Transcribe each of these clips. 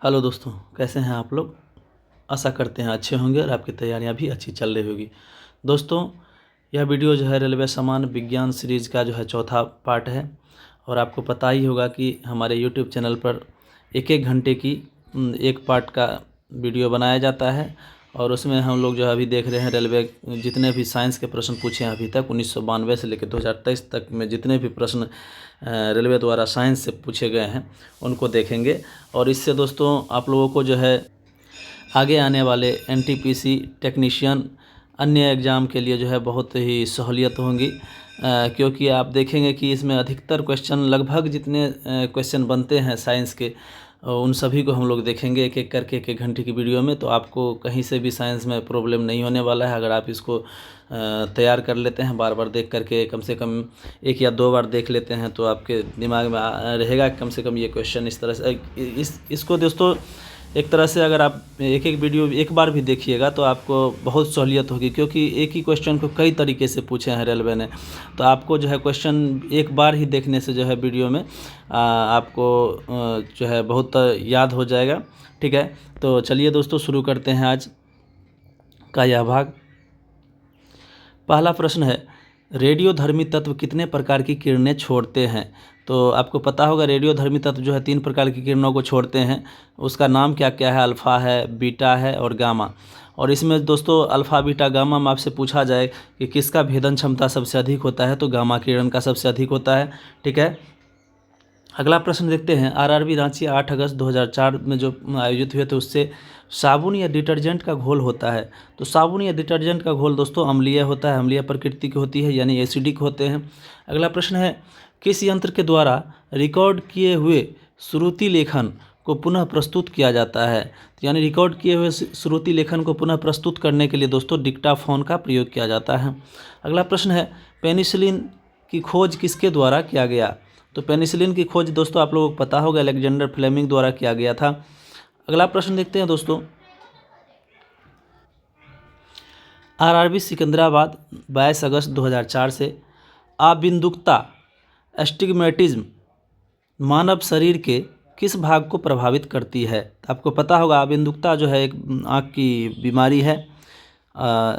Hello दोस्तों, कैसे हैं आप लोग। आशा करते हैं अच्छे होंगे और आपकी तैयारियां भी अच्छी चल रही होगी। दोस्तों, यह वीडियो जो है रेलवे सामान्य विज्ञान सीरीज़ का जो है चौथा पार्ट है। और आपको पता ही होगा कि हमारे यूट्यूब चैनल पर एक एक घंटे की एक पार्ट का वीडियो बनाया जाता है। और उसमें हम लोग जो है अभी देख रहे हैं रेलवे जितने भी साइंस के प्रश्न पूछे हैं अभी तक 1992 से लेकर 2023 तक में जितने भी प्रश्न रेलवे द्वारा साइंस से पूछे गए हैं उनको देखेंगे। और इससे दोस्तों आप लोगों को जो है आगे आने वाले एनटीपीसी टेक्नीशियन अन्य एग्ज़ाम के लिए जो है बहुत ही सहूलियत होंगी, क्योंकि आप देखेंगे कि इसमें अधिकतर क्वेश्चन लगभग जितने क्वेश्चन बनते हैं साइंस के उन सभी को हम लोग देखेंगे एक एक करके एक एक घंटे की वीडियो में। तो आपको कहीं से भी साइंस में प्रॉब्लम नहीं होने वाला है अगर आप इसको तैयार कर लेते हैं। बार बार देख करके कम से कम एक या दो बार देख लेते हैं तो आपके दिमाग में रहेगा कम से कम ये क्वेश्चन इस तरह से इसको दोस्तों एक तरह से अगर आप एक एक वीडियो एक बार भी देखिएगा तो आपको बहुत सहूलियत होगी, क्योंकि एक ही क्वेश्चन को कई तरीके से पूछे हैं रेलवे ने। तो आपको जो है क्वेश्चन एक बार ही देखने से जो है वीडियो में आपको जो है बहुत याद हो जाएगा। ठीक है, तो चलिए दोस्तों शुरू करते हैं आज का यह भाग। पहला प्रश्न है, रेडियोधर्मी तत्व कितने प्रकार की किरणें छोड़ते हैं। तो आपको पता होगा रेडियोधर्मी तत्व जो है 3 प्रकार की किरणों को छोड़ते हैं। उसका नाम क्या क्या है, अल्फ़ा है, बीटा है और गामा। और इसमें दोस्तों अल्फ़ा बीटा गामा में आपसे पूछा जाए कि किसका भेदन क्षमता सबसे अधिक होता है, तो गामा किरण का सबसे अधिक होता है। ठीक है, अगला प्रश्न देखते हैं। आरआरबी रांची 8 अगस्त 2004 में जो आयोजित हुए थे उससे साबुन या डिटर्जेंट का घोल होता है। तो साबुन या डिटर्जेंट का घोल दोस्तों अम्लीय होता है, अम्लीय प्रकृति की होती है यानी एसिडिक होते हैं। अगला प्रश्न है, किस यंत्र के द्वारा रिकॉर्ड किए हुए श्रुति लेखन को पुनः प्रस्तुत किया जाता है। तो यानी रिकॉर्ड किए हुए श्रुति लेखन को पुनः प्रस्तुत करने के लिए दोस्तों डिक्टाफोन का प्रयोग किया जाता है। अगला प्रश्न है, पेनिसिलिन की खोज किसके द्वारा किया गया। तो पेनिसिलिन की खोज दोस्तों आप लोगों को पता होगा अलेक्जेंडर फ्लेमिंग द्वारा किया गया था। अगला प्रश्न देखते हैं दोस्तों। आरआरबी सिकंदराबाद 22 अगस्त 2004 से आबिंदुकता एस्टिग्मेटिज्म मानव शरीर के किस भाग को प्रभावित करती है। आपको पता होगा आबिंदुकता जो है एक आँख की बीमारी है,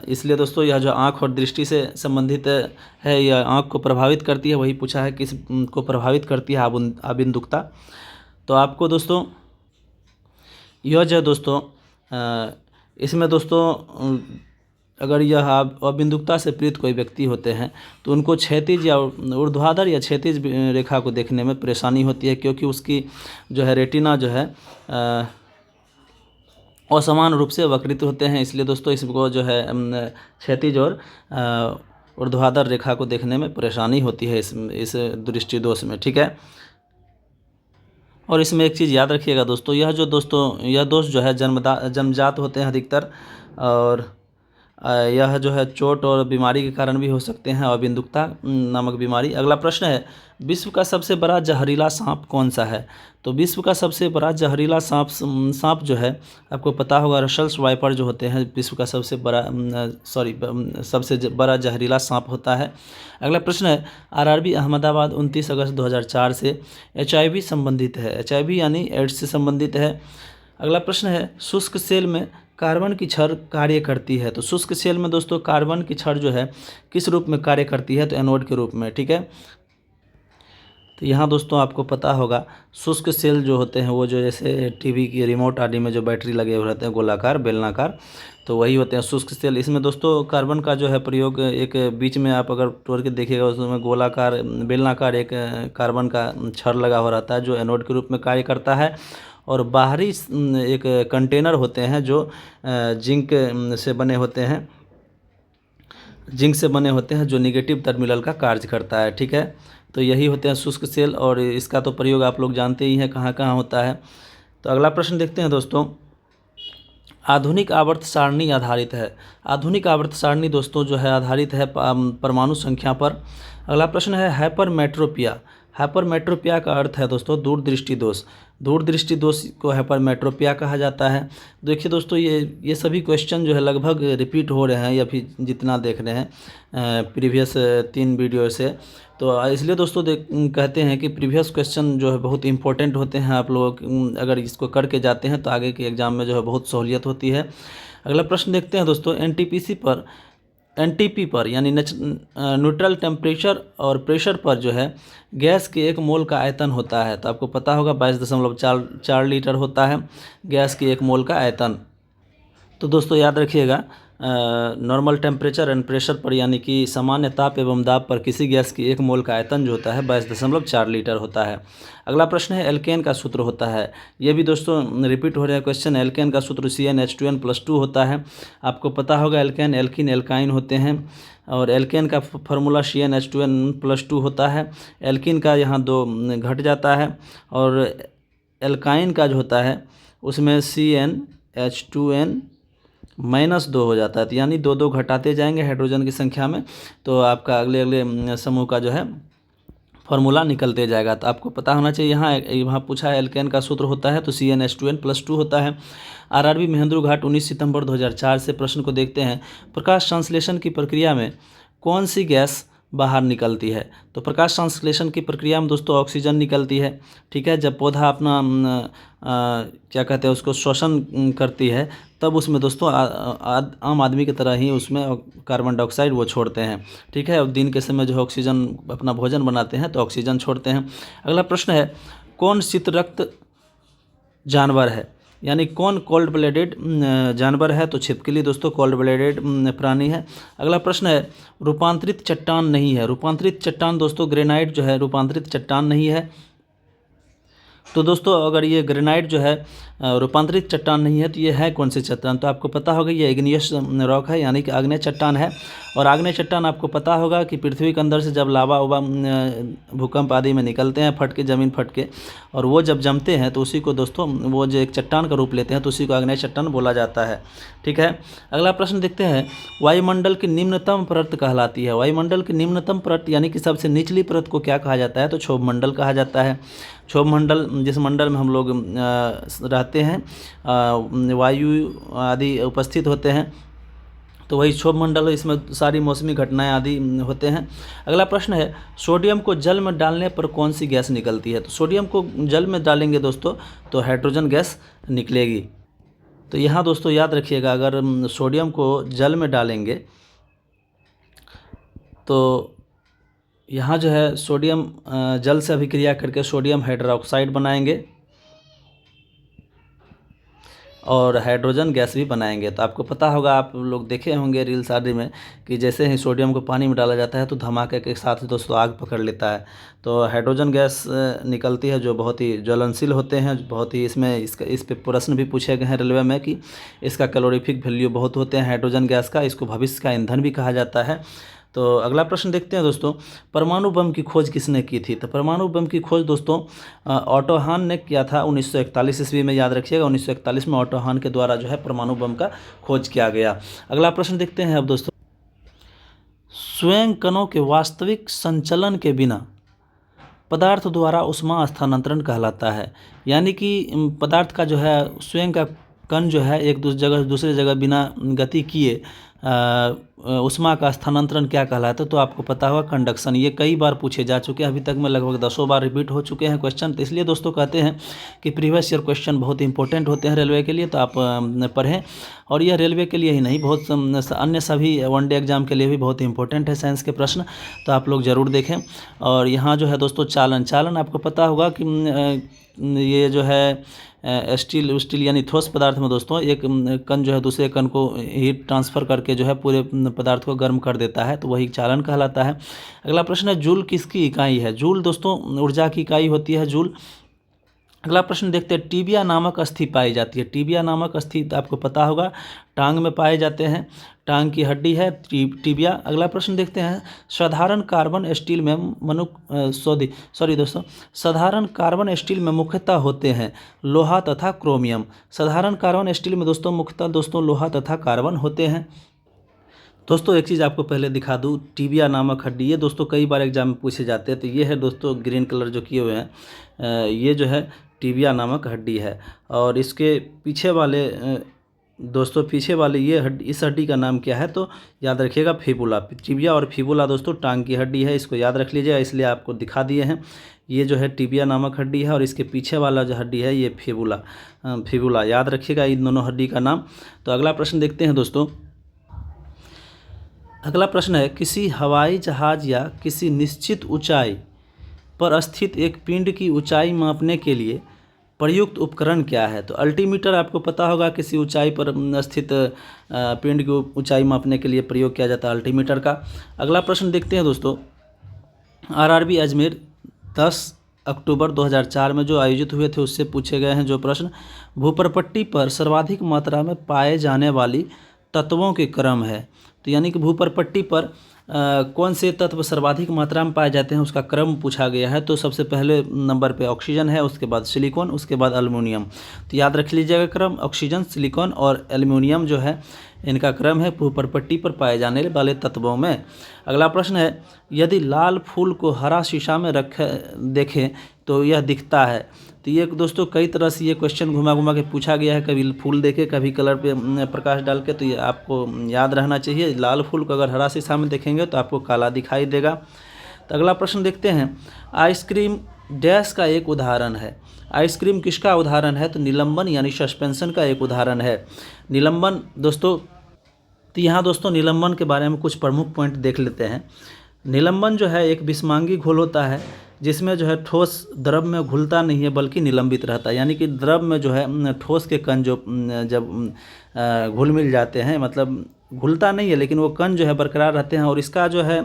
इसलिए दोस्तों यह जो आँख और दृष्टि से संबंधित है यह आँख को प्रभावित करती है। वही पूछा है किस को प्रभावित करती है आबिंदुकता। तो आपको दोस्तों यह जो दोस्तों इसमें दोस्तों अगर यह अबिंदुकता से पीड़ित कोई व्यक्ति होते हैं तो उनको क्षैतिज या ऊर्ध्वाधर या क्षैतिज रेखा को देखने में परेशानी होती है, क्योंकि उसकी जो है रेटिना जो है असमान रूप से वक्रित होते हैं। इसलिए दोस्तों इसको जो है क्षैतिज और ऊर्ध्वाधर रेखा को देखने में परेशानी होती है इस दृष्टि दोष में। ठीक है, और इसमें एक चीज़ याद रखिएगा दोस्तों, यह दोष जो है जन्मजात होते हैं अधिकतर, और यह जो है चोट और बीमारी के कारण भी हो सकते हैं अबिंदुकता नामक बीमारी। अगला प्रश्न है, विश्व का सबसे बड़ा जहरीला सांप कौन सा है। तो विश्व का सबसे बड़ा जहरीला सांप जो है आपको पता होगा रसल्स वाइपर जो होते हैं विश्व का सबसे बड़ा जहरीला सांप होता है। अगला प्रश्न है, आरआरबी अहमदाबाद 29 अगस्त 2004 से HIV संबंधित है, HIV यानी एड्स से संबंधित है। अगला प्रश्न है, शुष्क सेल में कार्बन की छड़ कार्य करती है। तो शुष्क सेल में दोस्तों कार्बन की छड़ जो है किस रूप में कार्य करती है, तो एनोड के रूप में। ठीक है, तो यहाँ दोस्तों आपको पता होगा शुष्क सेल जो होते हैं वो जो जैसे टीवी की रिमोट आदि में जो बैटरी लगे हुए रहते हैं गोलाकार बेलनाकार, तो वही होते हैं शुष्क सेल। इसमें दोस्तों कार्बन का जो है प्रयोग एक बीच में आप अगर तोड़ के देखिएगा उसमें गोलाकार बेलनाकार एक कार्बन का छड़ लगा हुआ रहता है जो एनोड के रूप में कार्य करता है। और बाहरी एक कंटेनर होते हैं जो जिंक से बने होते हैं जो निगेटिव टर्मिनल का कार्य करता है। ठीक है, तो यही होते हैं शुष्क सेल, और इसका तो प्रयोग आप लोग जानते ही हैं कहाँ कहाँ होता है। तो अगला प्रश्न देखते हैं दोस्तों। आधुनिक आवर्त सारणी आधारित है। आधुनिक आवर्त सारणी दोस्तों जो है आधारित है परमाणु संख्या पर। अगला प्रश्न है, हाइपरमेट्रोपिया हाइपरमेट्रोपिया का अर्थ है दोस्तों दूरदृष्टि दोष। दूरदृष्टि दोष को हाइपरमेट्रोपिया कहा जाता है। देखिए दोस्तों, ये सभी क्वेश्चन जो है लगभग रिपीट हो रहे हैं या फिर जितना देख रहे हैं प्रीवियस 3 वीडियो से, तो इसलिए दोस्तों कहते हैं कि प्रीवियस क्वेश्चन जो है बहुत इंपॉर्टेंट होते हैं। आप लोग अगर इसको करके जाते हैं तो आगे के एग्ज़ाम में जो है बहुत सहूलियत होती है। अगला प्रश्न देखते हैं दोस्तों, एनटीपी पर यानी न्यूट्रल टेम्परेचर और प्रेशर पर जो है गैस के 1 मोल का आयतन होता है। तो आपको पता होगा 22.4 लीटर होता है गैस की 1 मोल का आयतन। तो दोस्तों याद रखिएगा, नॉर्मल टेम्परेचर एंड प्रेशर पर यानी कि सामान्य ताप एवं दाब पर किसी गैस की 1 मोल का आयतन जो होता है 22.4 लीटर होता है। अगला प्रश्न है एल्केन का सूत्र होता है। ये भी दोस्तों रिपीट हो रहा है क्वेश्चन। एल्केन का सूत्र CnH2n+2 होता है। आपको पता होगा एल्केन एल्किन एल्काइन होते हैं और एल्केन का फार्मूला CnH2n+2 होता है। एल्किन का यहाँ 2 घट जाता है और एल्काइन का जो होता है उसमें CnH2n-2 हो जाता है। तो यानी 2 घटाते जाएंगे हाइड्रोजन की संख्या में, तो आपका अगले अगले समूह का जो है फार्मूला निकलते जाएगा। तो आपको पता होना चाहिए। यहाँ पूछा है एल्केन का सूत्र होता है तो CnH2n+2 होता है। आरआरबी महेंद्रू घाट 19 सितंबर 2004 से प्रश्न को देखते हैं। प्रकाश संश्लेषण की प्रक्रिया में कौन सी गैस बाहर निकलती है? तो प्रकाश संश्लेषण की प्रक्रिया में दोस्तों ऑक्सीजन निकलती है। ठीक है, जब पौधा अपना क्या कहते हैं उसको श्वसन करती है तब उसमें दोस्तों आम आदमी की तरह ही उसमें कार्बन डाइऑक्साइड वो छोड़ते हैं। ठीक है, और दिन के समय जो है ऑक्सीजन अपना भोजन बनाते हैं तो ऑक्सीजन छोड़ते हैं। अगला प्रश्न है कौन शीत रक्त जानवर है? यानी कौन कोल्ड ब्लडेड जानवर है? तो छिपकली दोस्तों कोल्ड ब्लडेड प्राणी है। अगला प्रश्न है रूपांतरित चट्टान नहीं है। रूपांतरित चट्टान दोस्तों ग्रेनाइट जो है रूपांतरित चट्टान नहीं है। तो दोस्तों अगर ये ग्रेनाइट जो है रूपांतरित चट्टान नहीं है तो ये है कौन सी चट्टान? तो आपको पता होगा ये इग्नियस रॉक है यानी कि आग्नेय चट्टान है। और आग्नेय चट्टान आपको पता होगा कि पृथ्वी के अंदर से जब लावा उवा भूकंप आदि में निकलते हैं फट के ज़मीन फट के, और वो जब जमते हैं तो उसी को दोस्तों वो जो एक चट्टान का रूप लेते हैं तो उसी को आग्नेय चट्टान बोला जाता है। ठीक है, अगला प्रश्न देखते हैं वायुमंडल की निम्नतम परत कहलाती है। वायुमंडल की निम्नतम परत यानी कि सबसे निचली परत को क्या कहा जाता है? तो क्षोभ मंडल कहा जाता है। क्षोभ मंडल जिस मंडल में हम लोग रहते हैं वायु आदि उपस्थित होते हैं तो वही क्षोभ मंडल, इसमें सारी मौसमी घटनाएं आदि होते हैं। अगला प्रश्न है सोडियम को जल में डालने पर कौन सी गैस निकलती है? तो सोडियम को जल में डालेंगे दोस्तों तो हाइड्रोजन गैस निकलेगी। तो यहाँ दोस्तों याद रखिएगा अगर सोडियम को जल में डालेंगे तो यहाँ जो है सोडियम जल से अभिक्रिया करके सोडियम हाइड्रोक्साइड बनाएंगे और हाइड्रोजन गैस भी बनाएंगे। तो आपको पता होगा, आप लोग देखे होंगे रील्स आदि में कि जैसे ही सोडियम को पानी में डाला जाता है तो धमाके के साथ दोस्तों आग पकड़ लेता है। तो हाइड्रोजन गैस निकलती है जो बहुत ही ज्वलनशील होते हैं, बहुत ही इस पे प्रश्न भी पूछे गए हैं रेलवे में कि इसका कैलोरीफिक वैल्यू बहुत होते हैं हाइड्रोजन गैस का, इसको भविष्य का ईंधन भी कहा जाता है। तो अगला प्रश्न देखते हैं दोस्तों परमाणु बम की खोज किसने की थी? तो परमाणु बम की खोज दोस्तों ऑटो हान ने किया था 1941 ईस्वी में। याद रखिएगा 1941 में ऑटो हान के द्वारा जो है परमाणु बम का खोज किया गया। अगला प्रश्न देखते हैं अब दोस्तों स्वयं कणों के वास्तविक संचलन के बिना पदार्थ द्वारा उष्मा स्थानांतरण कहलाता है। यानी कि पदार्थ का जो है स्वयं का कण जो है एक दूसरे जगह बिना गति किए उष्मा का स्थानांतरण क्या कहलाता है? तो आपको पता होगा कंडक्शन। ये कई बार पूछे जा चुके हैं, अभी तक में लगभग 10 बार रिपीट हो चुके हैं क्वेश्चन। तो इसलिए दोस्तों कहते हैं कि प्रीवियस ईयर क्वेश्चन बहुत इंपॉर्टेंट होते हैं रेलवे के लिए, तो आप पढ़ें। और यह रेलवे के लिए ही नहीं, बहुत अन्य सभी वनडे एग्जाम के लिए भी बहुत इंपॉर्टेंट है साइंस के प्रश्न, तो आप लोग ज़रूर देखें। और यहाँ जो है दोस्तों चालन आपको पता होगा कि ये जो है स्टील यानी ठोस पदार्थ में दोस्तों एक कण जो है दूसरे कण को हीट ट्रांसफ़र करके जो है पूरे पदार्थ को गर्म कर देता है, तो वही चालन कहलाता है। अगला प्रश्न है जूल किसकी इकाई है? जूल दोस्तों ऊर्जा की इकाई होती है जूल। अगला प्रश्न देखते हैं टीबिया नामक अस्थि पाई जाती है। टीबिया नामक अस्थि आपको पता होगा टांग में पाए जाते हैं, टांग की हड्डी है टीबिया। अगला प्रश्न देखते हैं साधारण कार्बन स्टील में साधारण कार्बन स्टील में मुख्यतः होते हैं लोहा तथा क्रोमियम। साधारण कार्बन स्टील में दोस्तों मुख्यतः दोस्तों लोहा तथा कार्बन होते हैं। दोस्तों एक चीज़ आपको पहले दिखा दूँ, टिबिया नामक हड्डी, ये दोस्तों कई बार एग्जाम में पूछे जाते हैं। तो ये है दोस्तों ग्रीन कलर जो किए हुए हैं, ये जो है टिबिया नामक हड्डी है। और इसके पीछे वाले दोस्तों पीछे वाले ये हड्डी, इस हड्डी का नाम क्या है, तो याद रखिएगा फिबुला। टिबिया और फिबुला दोस्तों टांग की हड्डी है, इसको याद रख लीजिएगा, इसलिए आपको दिखा दिए हैं। ये जो है टिबिया नामक हड्डी है और इसके पीछे वाला जो हड्डी है ये फिबुला याद रखिएगा इन दोनों हड्डी का नाम। तो अगला प्रश्न देखते हैं दोस्तों। अगला प्रश्न है, किसी हवाई जहाज़ या किसी निश्चित ऊंचाई पर स्थित एक पिंड की ऊंचाई मापने के लिए प्रयुक्त उपकरण क्या है। तो अल्टीमीटर आपको पता होगा, किसी ऊंचाई पर स्थित पिंड की ऊंचाई मापने के लिए प्रयोग किया जाता है अल्टीमीटर का। अगला प्रश्न देखते हैं दोस्तों। आरआरबी अजमेर 10 अक्टूबर 2004 में जो आयोजित हुए थे उससे पूछे गए हैं जो प्रश्न, भूपरपट्टी पर सर्वाधिक मात्रा में पाए जाने वाली तत्वों के क्रम है। तो यानी कि भूपरपट्टी पर कौन से तत्व सर्वाधिक मात्रा में पाए जाते हैं उसका क्रम पूछा गया है। तो सबसे पहले नंबर पे ऑक्सीजन है, उसके बाद सिलिकॉन, उसके बाद एल्युमिनियम। तो याद रख लीजिएगा क्रम, ऑक्सीजन, सिलिकॉन और एल्युमिनियम जो है इनका क्रम है भूपरपट्टी पर पाए जाने वाले तत्वों में। अगला प्रश्न है, यदि लाल फूल को हरा शीशा में देखें तो यह दिखता है। तो ये दोस्तों कई तरह से ये क्वेश्चन घुमा घुमा के पूछा गया है, कभी फूल देखे कभी कलर पे प्रकाश डाल के। तो ये आपको याद रहना चाहिए, लाल फूल को अगर हरा शीशा में देखेंगे तो आपको काला दिखाई देगा। तो अगला प्रश्न देखते हैं, आइसक्रीम डैश का एक उदाहरण है। आइसक्रीम किसका उदाहरण है, तो निलंबन यानी सस्पेंशन का एक उदाहरण है। निलंबन दोस्तों, तो यहाँ दोस्तों निलंबन के बारे में कुछ प्रमुख पॉइंट देख लेते हैं। निलंबन जो है एक विषमांगी घोल होता है जिसमें जो है ठोस द्रव में घुलता नहीं है बल्कि निलंबित रहता है। यानी कि द्रव में जो है ठोस के कण जो जब घुल मिल जाते हैं, मतलब घुलता नहीं है लेकिन वो कण जो है बरकरार रहते हैं। और इसका जो है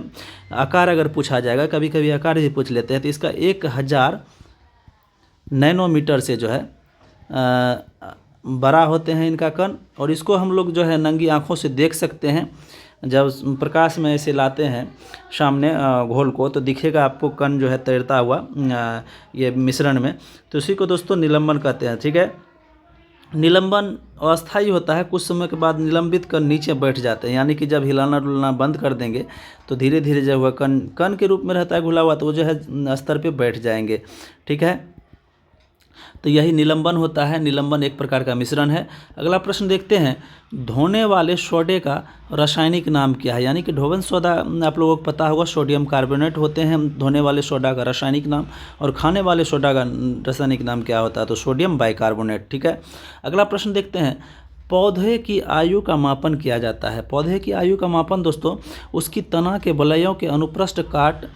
आकार अगर पूछा जाएगा, कभी कभी आकार भी पूछ लेते हैं, तो इसका 1000 नैनोमीटर से जो है बड़ा होते हैं इनका कण। और इसको हम लोग जो है नंगी आँखों से देख सकते हैं। जब प्रकाश में इसे लाते हैं सामने घोल को, तो दिखेगा आपको कण जो है तैरता हुआ ये मिश्रण में। तो इसी को दोस्तों निलंबन कहते हैं। ठीक है, निलंबन अस्थायी होता है, कुछ समय के बाद निलंबित कण नीचे बैठ जाते हैं। यानी कि जब हिलाना डुलना बंद कर देंगे तो धीरे धीरे जब वह कण के रूप में रहता है घुला हुआ, तो वो जो है स्तर पे बैठ जाएंगे। ठीक है, तो यही निलंबन होता है। निलंबन एक प्रकार का मिश्रण है। अगला प्रश्न देखते हैं, धोने वाले सोडे का रासायनिक नाम क्या है। यानी कि ढोवन सोडा आप लोगों को पता होगा, सोडियम कार्बोनेट होते हैं धोने वाले सोडा का रासायनिक नाम। और खाने वाले सोडा का रासायनिक नाम क्या होता है, तो सोडियम बाइकार्बोनेट। ठीक है, अगला प्रश्न देखते हैं, पौधे की आयु का मापन किया जाता है। पौधे की आयु का मापन दोस्तों उसकी तना के वलयों के अनुप्रस्थ काट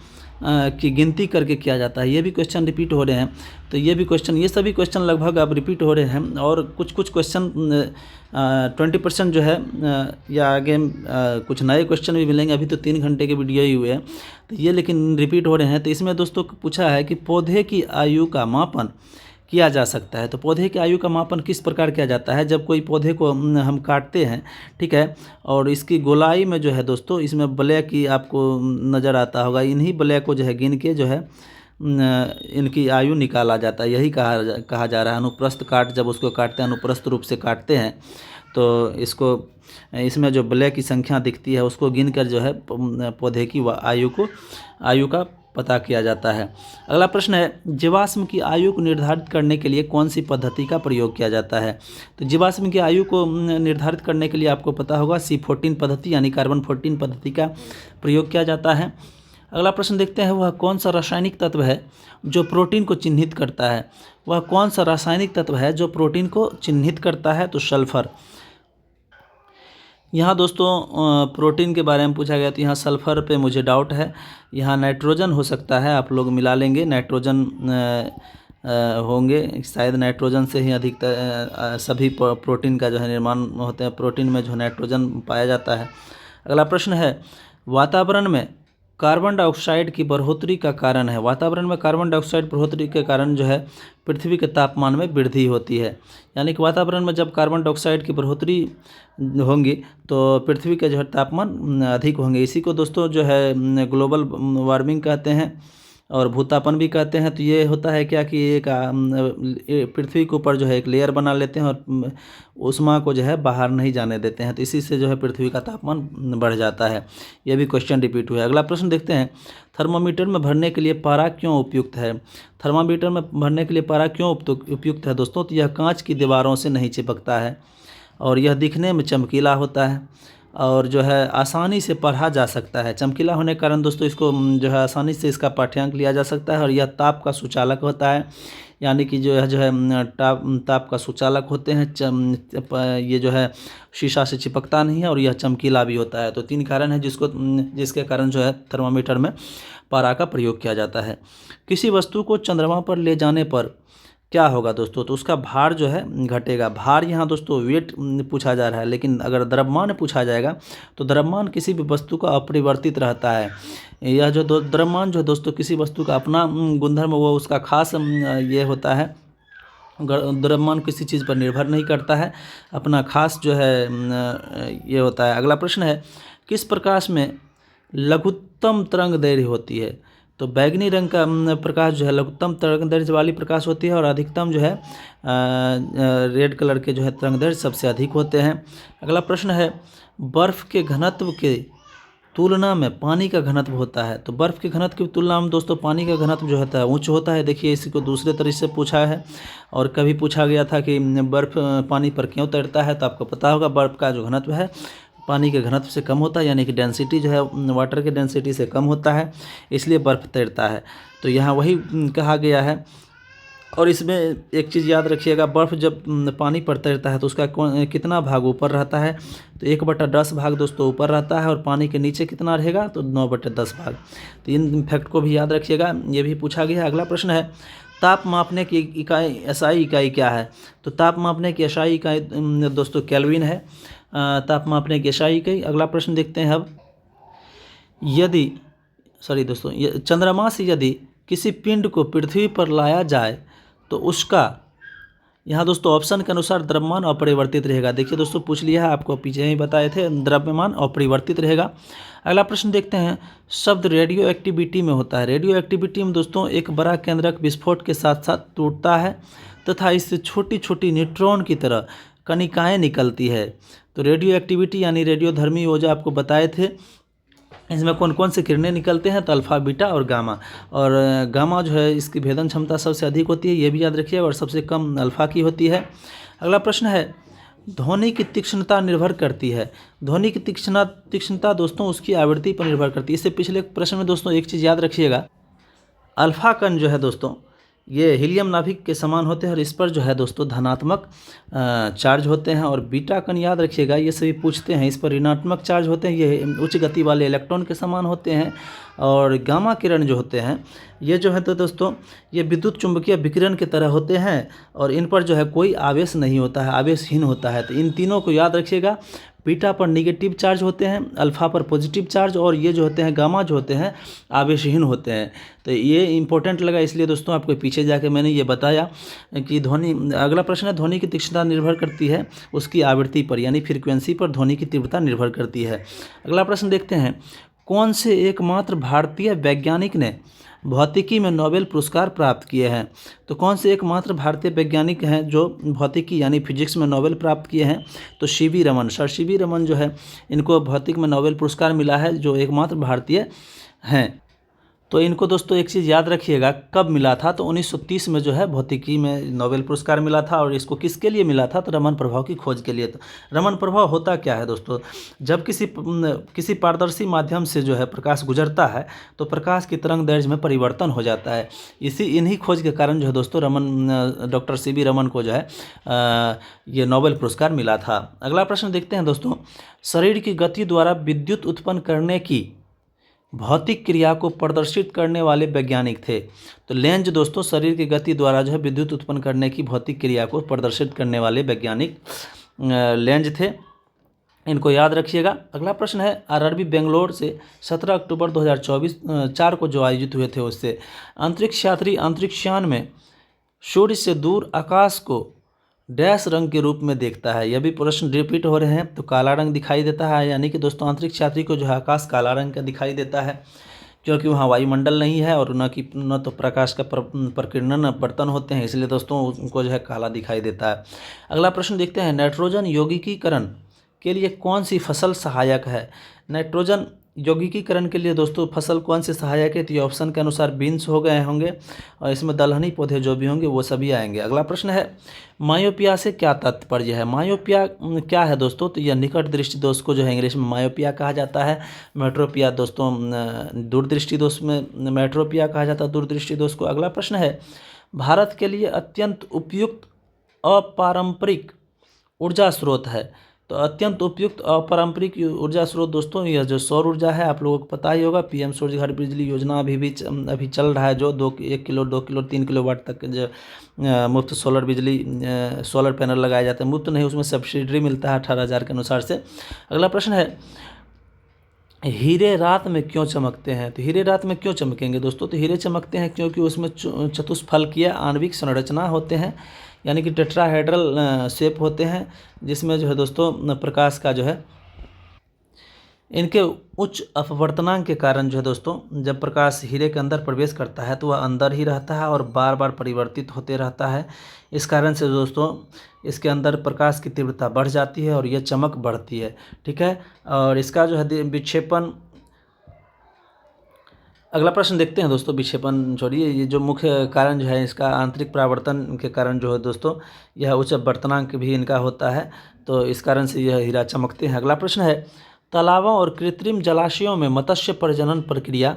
की गिनती करके किया जाता है। ये भी क्वेश्चन रिपीट हो रहे हैं। तो ये सभी क्वेश्चन लगभग अब रिपीट हो रहे हैं। और कुछ क्वेश्चन 20% जो है या आगे कुछ नए क्वेश्चन भी मिलेंगे। अभी तो 3 घंटे के वीडियो ही हुए हैं, तो ये लेकिन रिपीट हो रहे हैं। तो इसमें दोस्तों पूछा है कि पौधे की आयु का मापन किया जा सकता है। तो पौधे की आयु का मापन किस प्रकार किया जाता है, जब कोई पौधे को हम काटते हैं, ठीक है, और इसकी गोलाई में जो है दोस्तों इसमें ब्लैक ही आपको नज़र आता होगा, इन्हीं ब्लैक को जो है गिन के जो है इनकी आयु निकाला जाता है। यही कहा जा रहा है। अनुप्रस्थ काट जब उसको काटते हैं, अनुप्रस्थ रूप से काटते हैं, तो इसमें जो ब्लैक की संख्या दिखती है उसको गिन कर जो है पौधे की आयु का पता किया जाता है। अगला प्रश्न है, जीवाश्म की आयु को निर्धारित करने के लिए कौन सी पद्धति का प्रयोग किया जाता है। तो जीवाश्म की आयु को निर्धारित करने के लिए आपको पता होगा C14 पद्धति यानी कार्बन 14 पद्धति का प्रयोग किया जाता है। अगला प्रश्न देखते हैं, वह कौन सा रासायनिक तत्व है जो प्रोटीन को चिन्हित करता है। वह कौन सा रासायनिक तत्व है जो प्रोटीन को चिन्हित करता है, तो सल्फर। यहाँ दोस्तों प्रोटीन के बारे में पूछा गया, तो यहाँ सल्फ़र पे मुझे डाउट है। यहाँ नाइट्रोजन हो सकता है, आप लोग मिला लेंगे, नाइट्रोजन होंगे शायद। नाइट्रोजन से ही अधिकतर सभी प्रोटीन का जो है निर्माण होते हैं। प्रोटीन में जो नाइट्रोजन पाया जाता है। अगला प्रश्न है, वातावरण में कार्बन डाइऑक्साइड की बढ़ोतरी का कारण है। वातावरण में कार्बन डाइऑक्साइड बढ़ोतरी के कारण जो है पृथ्वी के तापमान में वृद्धि होती है। यानी कि वातावरण में जब कार्बन डाइऑक्साइड की बढ़ोतरी होंगी तो पृथ्वी के जो है तापमान अधिक होंगे। इसी को दोस्तों जो है ग्लोबल वार्मिंग कहते हैं। और भूतापन भी कहते हैं। तो ये होता है क्या कि एक पृथ्वी के ऊपर जो है एक लेयर बना लेते हैं और उष्मा को जो है बाहर नहीं जाने देते हैं, तो इसी से जो है पृथ्वी का तापमान बढ़ जाता है। ये भी क्वेश्चन रिपीट हुआ है। अगला प्रश्न देखते हैं, थर्मामीटर में भरने के लिए पारा क्यों उपयुक्त है? थर्मामीटर में भरने के लिए पारा क्यों उपयुक्त है दोस्तों? तो यह कांच की दीवारों से नहीं चिपकता है और यह दिखने में चमकीला होता है और जो है आसानी से पढ़ा जा सकता है। चमकीला होने के कारण दोस्तों इसको जो है आसानी से इसका पाठ्यांक लिया जा सकता है और यह ताप का सुचालक होता है, यानी कि जो है ताप का सुचालक होते हैं। ये जो है शीशा से चिपकता नहीं है और यह चमकीला भी होता है। तो 3 कारण है जिसके कारण जो है थर्मामीटर में पारा का प्रयोग किया जाता है। किसी वस्तु को चंद्रमा पर ले जाने पर क्या होगा दोस्तों? तो उसका भार जो है घटेगा। भार यहाँ दोस्तों वेट पूछा जा रहा है, लेकिन अगर द्रव्यमान पूछा जाएगा तो द्रव्यमान किसी भी वस्तु का अपरिवर्तित रहता है। यह जो द्रव्यमान जो दोस्तों किसी वस्तु का अपना गुणधर्म वो उसका खास ये होता है। द्रव्यमान किसी चीज़ पर निर्भर नहीं करता है, अपना खास जो है ये होता है। अगला प्रश्न है, किस प्रकाश में लघुत्तम तरंग दैर्घ्य होती है? तो बैगनी रंग का प्रकाश जो है लघुत्तम तरंग दैर्घ्य वाली प्रकाश होती है और अधिकतम जो है रेड कलर के जो है तरंग दैर्घ्य सबसे अधिक होते हैं। अगला प्रश्न है, बर्फ़ के घनत्व के तुलना में पानी का घनत्व होता है। तो बर्फ़ के घनत्व की तुलना में दोस्तों पानी का घनत्व जो होता है उच्च होता है। देखिए इसी को दूसरे तरीके से पूछा है और कभी पूछा गया था कि बर्फ़ पानी पर क्यों तैरता है, तो आपको पता होगा बर्फ़ का जो घनत्व है पानी के घनत्व से कम होता है, यानी कि डेंसिटी जो है वाटर के डेंसिटी से कम होता है, इसलिए बर्फ़ तैरता है। तो यहाँ वही कहा गया है। और इसमें एक चीज़ याद रखिएगा, बर्फ़ जब पानी पर तैरता है तो उसका कितना भाग ऊपर रहता है? तो 1/10 भाग दोस्तों ऊपर रहता है और पानी के नीचे कितना रहेगा? तो 9/10 भाग। तो इन फैक्ट को भी याद रखिएगा, ये भी पूछा गया है। अगला प्रश्न है, ताप मापने की इकाई एसआई इकाई क्या है? तो ताप मापने की एसआई इकाई दोस्तों केल्विन है, ताप मापने की एसआई इकाई। अगला प्रश्न देखते हैं अब, चंद्रमा से यदि किसी पिंड को पृथ्वी पर लाया जाए तो उसका यहाँ दोस्तों ऑप्शन के अनुसार द्रव्यमान अपरिवर्तित रहेगा। देखिए दोस्तों पूछ लिया है, आपको पीछे ही बताए थे, द्रव्यमान अपरिवर्तित रहेगा। अगला प्रश्न देखते हैं, शब्द रेडियो एक्टिविटी में होता है। रेडियो एक्टिविटी में दोस्तों एक बड़ा केंद्रक विस्फोट के साथ साथ टूटता है तथा इससे छोटी छोटी न्यूट्रॉन की तरह कणिकाएँ निकलती है। तो रेडियो एक्टिविटी यानी रेडियोधर्मी वो जो आपको बताए थे, इसमें कौन कौन से किरणें निकलते हैं? तो अल्फ़ा, बीटा और गामा। और गामा जो है इसकी भेदन क्षमता सबसे अधिक होती है, ये भी याद रखिए, और सबसे कम अल्फ़ा की होती है। अगला प्रश्न है, ध्वनि की तीक्ष्णता निर्भर करती है। ध्वनि की तीक्ष्णता दोस्तों उसकी आवृत्ति पर निर्भर करती है। इससे पिछले प्रश्न में दोस्तों एक चीज़ याद रखिएगा, अल्फ़ा कण जो है दोस्तों ये हीलियम नाभिक के समान होते हैं और इस पर जो है दोस्तों धनात्मक चार्ज होते हैं। और बीटा कण याद रखिएगा, ये सभी पूछते हैं, इस पर ऋणात्मक चार्ज होते हैं, ये उच्च गति वाले इलेक्ट्रॉन के समान होते हैं। और गामा किरण जो होते हैं ये जो है तो दोस्तों ये विद्युत चुंबकीय विकिरण की तरह होते हैं और इन पर जो है कोई आवेश नहीं होता है, आवेशहीन होता है। तो इन तीनों को याद रखिएगा, बीटा पर नेगेटिव चार्ज होते हैं, अल्फ़ा पर पॉजिटिव चार्ज, और ये जो होते हैं गामा जो होते हैं आवेशहीन होते हैं। तो ये इंपॉर्टेंट लगा, इसलिए दोस्तों आपको पीछे जाके मैंने ये बताया कि ध्वनि। अगला प्रश्न है, ध्वनि की तीक्ष्णता निर्भर करती है उसकी आवृत्ति पर, यानी फ्रीक्वेंसी पर ध्वनि की तीव्रता निर्भर करती है। अगला प्रश्न देखते हैं, कौन से एकमात्र भारतीय वैज्ञानिक ने भौतिकी में नोबेल पुरस्कार प्राप्त किए हैं? तो कौन से एकमात्र भारतीय वैज्ञानिक हैं जो भौतिकी यानी फिजिक्स में नोबेल प्राप्त किए हैं? तो CV Raman, sir CV Raman जो है इनको भौतिक में नोबेल पुरस्कार मिला है, जो एकमात्र भारतीय हैं। तो इनको दोस्तों एक चीज़ याद रखिएगा, कब मिला था? तो 1930 में जो है भौतिकी में नोबेल पुरस्कार मिला था। और इसको किसके लिए मिला था? तो रमन प्रभाव की खोज के लिए। तो रमन प्रभाव होता क्या है दोस्तों? जब किसी पारदर्शी माध्यम से जो है प्रकाश गुजरता है तो प्रकाश की तरंग दैर्घ्य में परिवर्तन हो जाता है। इन्हीं खोज के कारण जो है दोस्तों डॉक्टर सीवी रमन को जो है ये नोबेल पुरस्कार मिला था। अगला प्रश्न देखते हैं दोस्तों, शरीर की गति द्वारा विद्युत उत्पन्न करने की भौतिक क्रिया को प्रदर्शित करने वाले वैज्ञानिक थे। तो लेंज दोस्तों शरीर की गति द्वारा जो है विद्युत उत्पन्न करने की भौतिक क्रिया को प्रदर्शित करने वाले वैज्ञानिक लेंज थे, इनको याद रखिएगा। अगला प्रश्न है, आरआरबी बेंगलोर से 17 अक्टूबर 2024 को जो आयोजित हुए थे उससे अंतरिक्ष यात्री अंतरिक्षयान में सूर्य से दूर आकाश को डैश रंग के रूप में देखता है। यह भी प्रश्न रिपीट हो रहे हैं। तो काला रंग दिखाई देता है, यानी कि दोस्तों अंतरिक्ष यात्री को जो है आकाश काला रंग का दिखाई देता है। क्योंकि वहाँ वायुमंडल नहीं है और न तो प्रकाश का प्रकीर्णन बर्तन होते हैं, इसलिए दोस्तों उनको जो है काला दिखाई देता है। अगला प्रश्न देखते हैं, नाइट्रोजन यौगिकीकरण के लिए कौन सी फसल सहायक है? नाइट्रोजन यौगिकीकरण के लिए दोस्तों फसल कौन सी सहायक है? तो ये ऑप्शन के अनुसार बीन्स हो गए होंगे और इसमें दलहनी पौधे जो भी होंगे वो सभी आएंगे। अगला प्रश्न है, मायोपिया से क्या तात्पर्य है? मायोपिया क्या है दोस्तों? तो यह निकट दृष्टि दोष को जो है इंग्लिश में मायोपिया कहा जाता है। मेट्रोपिया दोस्तों दूरदृष्टि दोष में मेट्रोपिया कहा जाता है, दूरदृष्टि दोष को। अगला प्रश्न है, भारत के लिए अत्यंत उपयुक्त अपारंपरिक ऊर्जा स्रोत है? तो अत्यंत उपयुक्त अपारंपरिक ऊर्जा स्रोत दोस्तों यह जो सौर ऊर्जा है, आप लोगों को पता ही होगा। पीएम सूर्य घर बिजली योजना अभी चल रहा है, जो 1 किलो 2 किलो 3 किलोवाट तक जो मुफ्त सोलर बिजली सोलर पैनल लगाए जाते हैं। मुफ्त नहीं, उसमें सब्सिडी मिलता है 18,000 के अनुसार से। अगला प्रश्न है, हीरे रात में क्यों चमकते हैं? तो हीरे रात में क्यों चमकेंगे दोस्तों? तो हीरे चमकते हैं क्योंकि उसमें चतुष्फलकीय आणविक संरचना होते हैं, यानी कि टेट्राहेड्रल शेप होते हैं, जिसमें जो है दोस्तों प्रकाश का जो है इनके उच्च अपवर्तनांक के कारण जो है दोस्तों जब प्रकाश हीरे के अंदर प्रवेश करता है तो वह अंदर ही रहता है और बार बार परिवर्तित होते रहता है। इस कारण से दोस्तों इसके अंदर प्रकाश की तीव्रता बढ़ जाती है और यह चमक बढ़ती है, ठीक है। और इसका जो है विक्षेपण, अगला प्रश्न देखते हैं दोस्तों, विक्षेपण छोड़िए, ये जो मुख्य कारण जो है इसका आंतरिक परावर्तन के कारण जो है दोस्तों यह उच्च अपवर्तनांक भी इनका होता है, तो इस कारण से यह हीरा चमकते हैं। अगला प्रश्न है, तालाबों और कृत्रिम जलाशयों में मत्स्य प्रजनन प्रक्रिया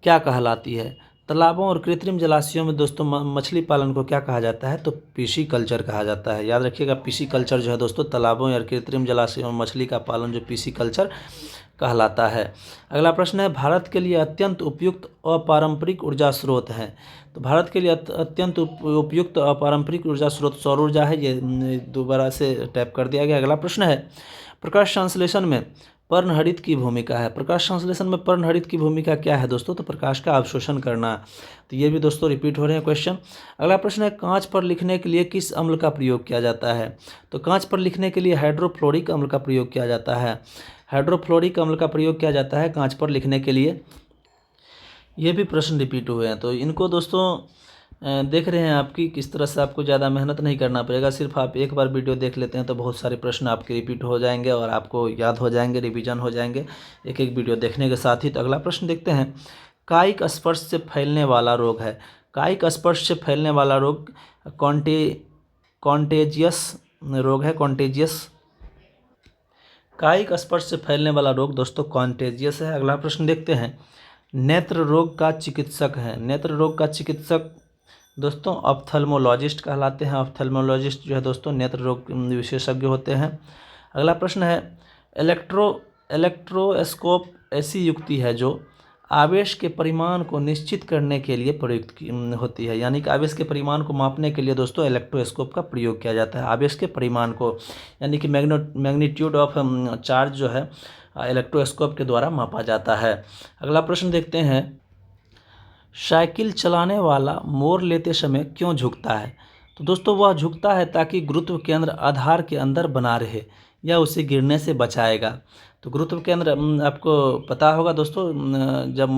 क्या कहलाती है? तालाबों और कृत्रिम जलाशयों में दोस्तों मछली पालन को क्या कहा जाता है? तो पीसी कल्चर कहा जाता है। याद रखिएगा, पीसी कल्चर जो है दोस्तों तालाबों या कृत्रिम जलाशयों में मछली का पालन जो पीसी कल्चर कहलाता है। अगला प्रश्न है, भारत के लिए अत्यंत उपयुक्त अपारंपरिक ऊर्जा स्रोत है? तो भारत के लिए अत्यंत उपयुक्त अपारंपरिक ऊर्जा स्रोत सौर ऊर्जा है। ये दोबारा से टैप कर दिया गया। अगला प्रश्न है, प्रकाश संश्लेषण में पर्णहरित की भूमिका है? प्रकाश संश्लेषण में पर्णहरित की भूमिका क्या है दोस्तों? तो प्रकाश का अवशोषण करना। तो ये भी दोस्तों रिपीट हो रहे हैं क्वेश्चन। अगला प्रश्न है, कांच पर लिखने के लिए किस अम्ल का प्रयोग किया जाता है? तो कांच पर लिखने के लिए हाइड्रोफ्लोरिक अम्ल का प्रयोग किया जाता है। हाइड्रोफ्लोरिक अम्ल का प्रयोग किया जाता है कांच पर लिखने के लिए। ये भी प्रश्न रिपीट हुए हैं, तो इनको दोस्तों देख रहे हैं आपकी किस तरह से आपको ज़्यादा मेहनत नहीं करना पड़ेगा। सिर्फ आप एक बार वीडियो देख लेते हैं तो बहुत सारे प्रश्न आपके रिपीट हो जाएंगे और आपको याद हो जाएंगे, रिवीजन हो जाएंगे एक एक वीडियो देखने के साथ ही। तो अगला प्रश्न देखते हैं, कायिक स्पर्श से फैलने वाला रोग है? कायिक स्पर्श से फैलने वाला रोग कॉन्टेजियस रोग है, कॉन्टेजियस। कायिक स्पर्श से फैलने वाला रोग दोस्तों कॉन्टेजियस है। अगला प्रश्न देखते हैं, नेत्र रोग का चिकित्सक है? नेत्र रोग का चिकित्सक दोस्तों ऑप्थेल्मोलॉजिस्ट कहलाते हैं। ऑप्थेल्मोलॉजिस्ट जो है दोस्तों नेत्र रोग विशेषज्ञ होते हैं। अगला प्रश्न है, इलेक्ट्रोस्कोप ऐसी युक्ति है जो आवेश के परिमाण को निश्चित करने के लिए प्रयुक्त होती है, यानी कि आवेश के परिमाण को मापने के लिए दोस्तों इलेक्ट्रोस्कोप का प्रयोग किया जाता है। आवेश के परिमाण को, यानी कि मैग्नीट्यूड ऑफ चार्ज जो है इलेक्ट्रोस्कोप के द्वारा मापा जाता है। अगला प्रश्न देखते हैं, साइकिल चलाने वाला मोड़ लेते समय क्यों झुकता है? तो दोस्तों वह झुकता है ताकि गुरुत्व केंद्र आधार के अंदर बना रहे या उसे गिरने से बचाएगा। तो गुरुत्व केंद्र आपको पता होगा दोस्तों, जब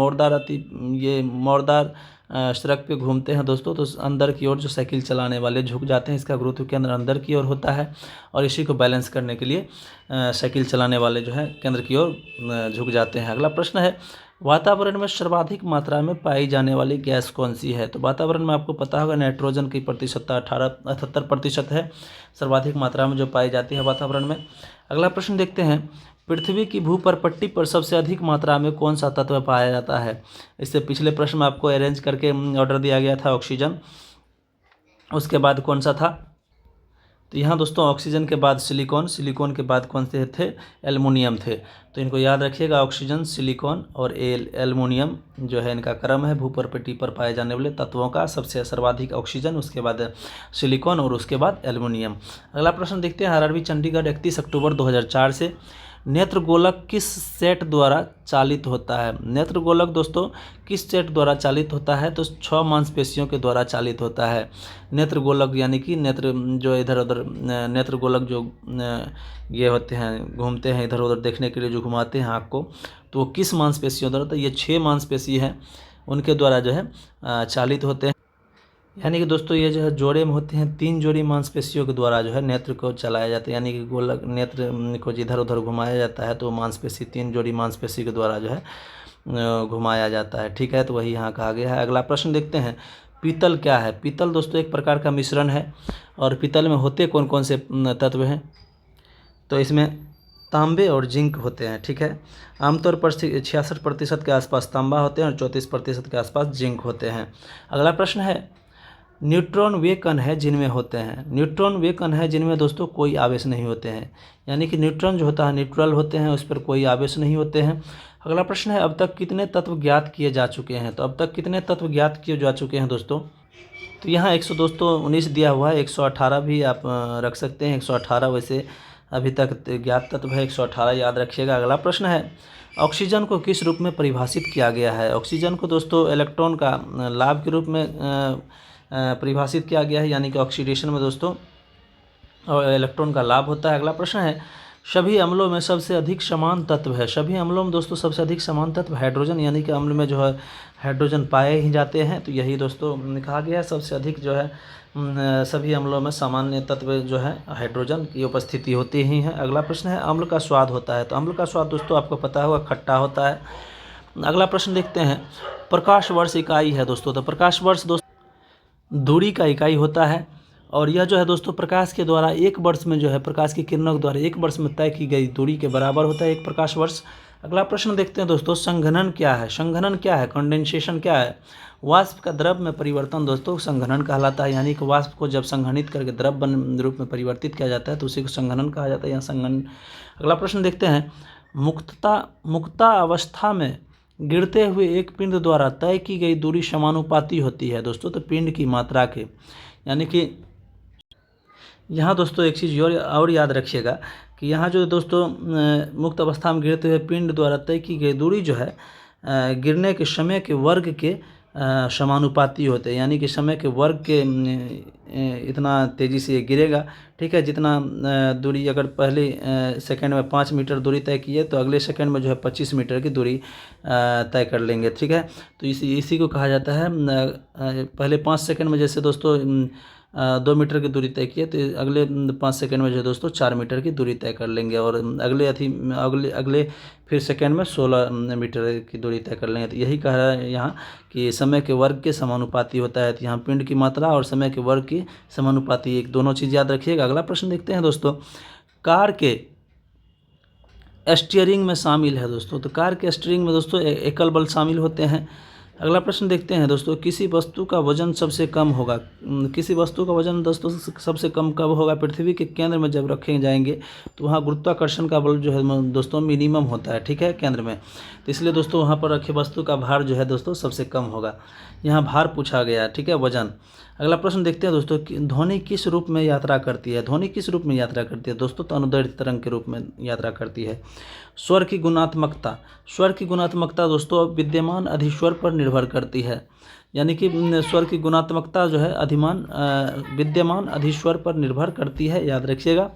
ये मोड़दार सड़क पे घूमते हैं दोस्तों तो अंदर की ओर जो साइकिल चलाने वाले झुक जाते हैं, इसका गुरुत्व केंद्र अंदर की ओर होता है और इसी को बैलेंस करने के लिए साइकिल चलाने वाले जो है केंद्र की ओर झुक जाते हैं। अगला प्रश्न है, वातावरण में सर्वाधिक मात्रा में पाई जाने वाली गैस कौन सी है? तो वातावरण में आपको पता होगा नाइट्रोजन की प्रतिशतता 78% है, सर्वाधिक मात्रा में जो पाई जाती है वातावरण में। अगला प्रश्न देखते हैं, पृथ्वी की भूपरपट्टी पर सबसे अधिक मात्रा में कौन सा तत्व पाया जाता है? इससे पिछले प्रश्न में आपको अरेंज करके ऑर्डर दिया गया था ऑक्सीजन, उसके बाद कौन सा था? तो यहाँ दोस्तों ऑक्सीजन के बाद सिलिकॉन, सिलिकॉन के बाद कौन से थे? एल्युमिनियम थे। तो इनको याद रखिएगा, ऑक्सीजन, सिलिकॉन और एल्युमिनियम जो है इनका क्रम है भूपरपट्टी पर पाए जाने वाले तत्वों का। सबसे सर्वाधिक ऑक्सीजन, उसके बाद सिलिकॉन और उसके बाद एल्युमिनियम। अगला प्रश्न देखते हैं, आरआरबी चंडीगढ़ 31 अक्टूबर 2004 से नेत्रगोलक किस सेट द्वारा चालित होता है? नेत्रगोलक दोस्तों किस सेट द्वारा चालित होता है? तो 6 मांसपेशियों के द्वारा चालित होता है नेत्रगोलक, यानी कि नेत्र जो इधर उधर नेत्रगोलक जो ये होते हैं, घूमते हैं इधर उधर देखने के लिए, जो घुमाते हैं आँख को, तो वो किस मांसपेशियों द्वारा, तो ये 6 मांसपेशी हैं उनके द्वारा जो है चालित होते हैं। यानी कि दोस्तों ये जो है जोड़े में होते हैं 3 जोड़ी मांसपेशियों के द्वारा जो है नेत्र को चलाया जाता है, यानी कि गोलक नेत्र को इधर उधर घुमाया जाता है, तो मांसपेशी 3 जोड़ी मांसपेशी के द्वारा जो है घुमाया जाता है। ठीक है, तो वही यहाँ कहा गया है। अगला प्रश्न देखते हैं, पीतल क्या है। पीतल दोस्तों एक प्रकार का मिश्रण है, और पीतल में होते कौन कौन से तत्व हैं, तो इसमें तांबे और जिंक होते हैं। ठीक है, आमतौर पर 66% के आसपास तांबा होते हैं और 34% के आसपास जिंक होते हैं। अगला प्रश्न है, न्यूट्रॉन वे कण है जिनमें होते हैं। न्यूट्रॉन वे कण है जिनमें दोस्तों कोई आवेश नहीं होते हैं, यानी कि न्यूट्रॉन जो होता है न्यूट्रल होते हैं, उस पर कोई आवेश नहीं होते हैं। अगला प्रश्न है, अब तक कितने तत्व ज्ञात किए जा चुके हैं। तो अब तक कितने तत्व ज्ञात किए जा चुके हैं दोस्तों, तो यहाँ 119 दिया हुआ है, 118 भी आप रख सकते हैं। 118 वैसे अभी तक ज्ञात तत्व है, 118 याद रखिएगा। अगला प्रश्न है, ऑक्सीजन को किस रूप में परिभाषित किया गया है। ऑक्सीजन को दोस्तों इलेक्ट्रॉन का लाभ के रूप में परिभाषित किया गया है, यानी कि ऑक्सीडेशन में दोस्तों और इलेक्ट्रॉन का लाभ होता है। अगला प्रश्न है, सभी अम्लों में सबसे अधिक समान तत्व है। सभी अम्लों में दोस्तों सबसे अधिक समान तत्व हाइड्रोजन, यानी कि अम्ल में जो है हाइड्रोजन पाए ही जाते हैं, तो यही दोस्तों कहा गया है सबसे अधिक जो है सभी अम्लों में सामान्य तत्व जो है हाइड्रोजन की उपस्थिति होती ही है। अगला प्रश्न है, अम्ल का स्वाद होता है। तो अम्ल का स्वाद दोस्तों आपको पता होगा खट्टा होता है। अगला प्रश्न देखते हैं, प्रकाश वर्ष इकाई है दोस्तों। तो प्रकाश वर्ष दोस्तों दूरी का इकाई होता है, और यह जो है दोस्तों प्रकाश के द्वारा एक वर्ष में जो है प्रकाश की किरणों के द्वारा एक वर्ष में तय की गई दूरी के बराबर होता है एक प्रकाश वर्ष। अगला प्रश्न देखते हैं दोस्तों, संघनन क्या है। संघनन क्या है, कंडेंसेशन क्या है। वाष्प का द्रव में परिवर्तन दोस्तों संघनन कहलाता है, यानी कि वाष्प को जब संघनित करके द्रव रूप में परिवर्तित किया जाता है तो उसी को संघनन कहा जाता है, या संघनन। अगला प्रश्न देखते हैं, मुक्ता अवस्था में गिरते हुए एक पिंड द्वारा तय की गई दूरी समानुपाती होती है दोस्तों, तो पिंड की मात्रा के, यानी कि यहाँ दोस्तों एक चीज़ और याद रखिएगा कि यहाँ जो दोस्तों मुक्त अवस्था में गिरते हुए पिंड द्वारा तय की गई दूरी जो है गिरने के समय के वर्ग के समानुपाती होते हैं, यानी कि समय के वर्ग के इतना तेज़ी से गिरेगा। ठीक है, जितना दूरी अगर पहले सेकंड में 5 मीटर दूरी तय की है, तो अगले सेकंड में जो है 25 मीटर की दूरी तय कर लेंगे। ठीक है, तो इसी को कहा जाता है पहले 5 सेकंड में जैसे दोस्तों 2 मीटर की दूरी तय की है, तो अगले 5 सेकंड में जो है दोस्तों 4 मीटर की दूरी तय कर लेंगे, और अगले फिर सेकंड में 16 मीटर की दूरी तय कर लेंगे। तो यही कह रहा है यहाँ कि समय के वर्ग के समानुपाती होता है। तो यहाँ पिंड की मात्रा और समय के वर्ग की समानुपाती, एक दोनों चीज़ याद रखिएगा। अगला प्रश्न देखते हैं दोस्तों, कार के स्टीयरिंग में शामिल है दोस्तों। तो कार के स्टीयरिंग में दोस्तों एकल बल शामिल होते हैं। अगला प्रश्न देखते हैं दोस्तों, किसी वस्तु का वजन सबसे कम होगा। किसी वस्तु का वजन दोस्तों सबसे कम कब होगा, पृथ्वी के केंद्र में जब रखे जाएंगे तो वहाँ गुरुत्वाकर्षण का बल जो है दोस्तों मिनिमम होता है। ठीक है, केंद्र में, तो इसलिए दोस्तों वहाँ पर रखे वस्तु का भार जो है दोस्तों सबसे कम होगा। यहाँ भार पूछा गया। ठीक है, वजन। अगला प्रश्न देखते हैं दोस्तों, ध्वनि किस रूप में यात्रा करती है। ध्वनि किस रूप में यात्रा करती है दोस्तों, तो अनुदैर्ध्य तरंग के रूप में यात्रा करती है। स्वर की गुणात्मकता। स्वर की गुणात्मकता दोस्तों विद्यमान अधिस्वर पर निर्भर करती है, यानी कि स्वर की गुणात्मकता जो है विद्यमान अधिस्वर पर निर्भर करती है, याद रखिएगा।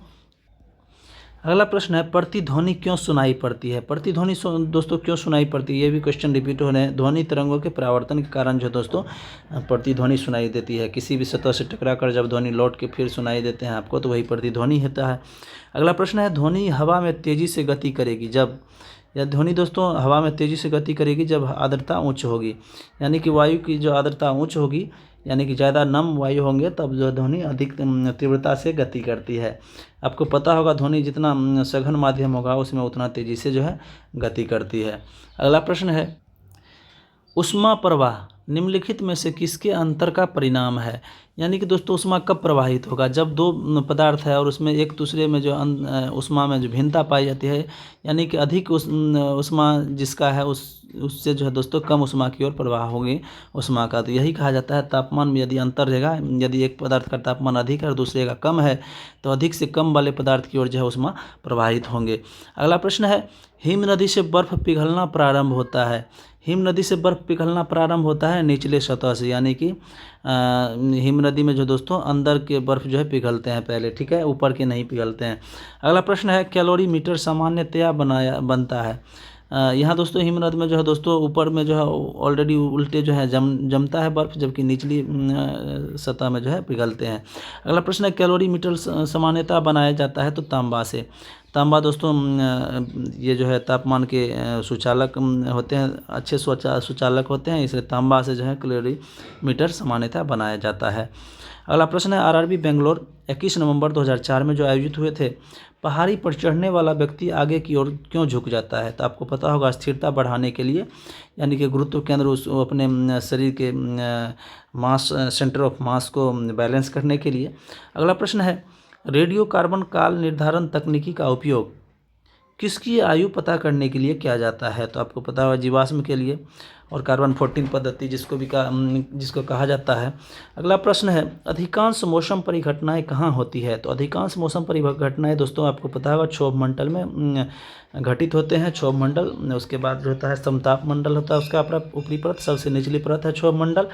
अगला प्रश्न है, प्रतिध्वनि क्यों सुनाई पड़ती है। प्रतिध्वनि दोस्तों क्यों सुनाई पड़ती है, ये भी क्वेश्चन रिपीट हो रहे हैं। ध्वनि तरंगों के परावर्तन के कारण जो दोस्तों प्रतिध्वनि सुनाई देती है। किसी भी सतह से टकराकर जब ध्वनि लौट के फिर सुनाई देते हैं आपको, तो वही प्रतिध्वनि होता है। अगला प्रश्न है, ध्वनि हवा में तेजी से गति करेगी जब, या ध्वनि दोस्तों हवा में तेजी से गति करेगी जब आर्द्रता उच्च होगी, यानी कि वायु की जो आर्द्रता उच्च होगी, यानी कि ज़्यादा नम वायु होंगे तब जो ध्वनि अधिक तीव्रता से गति करती है। आपको पता होगा ध्वनि जितना सघन माध्यम होगा उसमें उतना तेज़ी से जो है गति करती है। अगला प्रश्न है, ऊष्मा प्रवाह निम्नलिखित में से किसके अंतर का परिणाम है। यानी कि दोस्तों ऊष्मा कब प्रवाहित होगा, जब दो पदार्थ है और उसमें एक दूसरे में जो ऊष्मा में जो भिन्नता पाई जाती है, यानी कि अधिक ऊष्मा जिसका है उससे जो है दोस्तों कम ऊष्मा की ओर प्रवाह होगी ऊष्मा का। तो यही कहा जाता है तापमान में यदि अंतर रहेगा, यदि एक पदार्थ का तापमान अधिक है और दूसरे का कम है, तो अधिक से कम वाले पदार्थ की ओर जो है ऊष्मा प्रवाहित होंगे। अगला प्रश्न है, हिम नदी से बर्फ़ पिघलना प्रारंभ होता है। हिम नदी से बर्फ़ पिघलना प्रारंभ होता है निचले सतह से, यानी कि हिम नदी में जो दोस्तों अंदर के बर्फ़ जो है पिघलते हैं पहले। ठीक है, ऊपर के नहीं पिघलते हैं। अगला प्रश्न है, कैलोरीमीटर सामान्यतया बनता है। यहाँ दोस्तों हिमनद में जो है दोस्तों ऊपर में जो है ऑलरेडी उल्टे जो है जमता है बर्फ़, जबकि निचली सतह में जो है पिघलते हैं। अगला प्रश्न है कैलोरीमीटर सामान्यतः बनाया जाता है तो तांबा से। तांबा दोस्तों ये जो है तापमान के सुचालक होते हैं, अच्छे सुचालक होते हैं, इसलिए तांबा से जो है कैलोरीमीटर सामान्यतः बनाया जाता है। अगला प्रश्न है आरआरबी बेंगलोर 21 नवंबर 2004 में जो आयोजित हुए थे, पहाड़ी पर चढ़ने वाला व्यक्ति आगे की ओर क्यों झुक जाता है? तो आपको पता होगा स्थिरता बढ़ाने के लिए, यानी कि गुरुत्व केंद्र उस अपने शरीर के मास सेंटर ऑफ मास को बैलेंस करने के लिए। अगला प्रश्न है रेडियो कार्बन काल निर्धारण तकनीकी का उपयोग किसकी आयु पता करने के लिए किया जाता है? तो आपको पता होगा जीवाश्म के लिए, और कार्बन 14 पद्धति जिसको कहा जाता है। अगला प्रश्न है अधिकांश मौसम परिघटनाएं कहाँ होती है? तो अधिकांश मौसम परिघटनाएं दोस्तों आपको पता होगा क्षोभ मंडल में घटित होते हैं। क्षोभ मंडल, उसके बाद जो होता है समताप मंडल होता है, उसका ऊपरी परत, सबसे निचली परत है क्षोभ मंडल।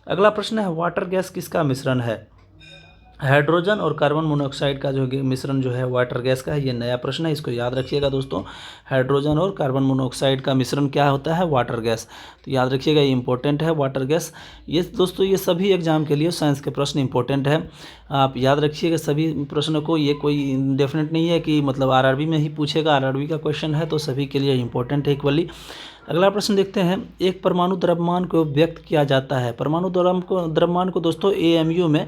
अगला प्रश्न है वाटर गैस किसका मिश्रण है? हाइड्रोजन और कार्बन मोनोऑक्साइड का जो मिश्रण जो है वाटर गैस का है। ये नया प्रश्न है, इसको याद रखिएगा दोस्तों। हाइड्रोजन और कार्बन मोनोऑक्साइड का मिश्रण क्या होता है? Water gas. तो याद रखिएगा, ये इंपॉर्टेंट है वाटर गैस। ये दोस्तों ये सभी एग्जाम के लिए साइंस के प्रश्न इंपॉर्टेंट है, आप याद रखिएगा सभी प्रश्नों को। ये कोई डेफिनेट नहीं है कि मतलब आरआरबी में ही पूछेगा, आरआरबी का क्वेश्चन है तो सभी के लिए इंपॉर्टेंट है इक्वली। अगला प्रश्न देखते हैं एक परमाणु द्रव्यमान को व्यक्त किया जाता है। परमाणु द्रव्यमान को दोस्तों एएमयू में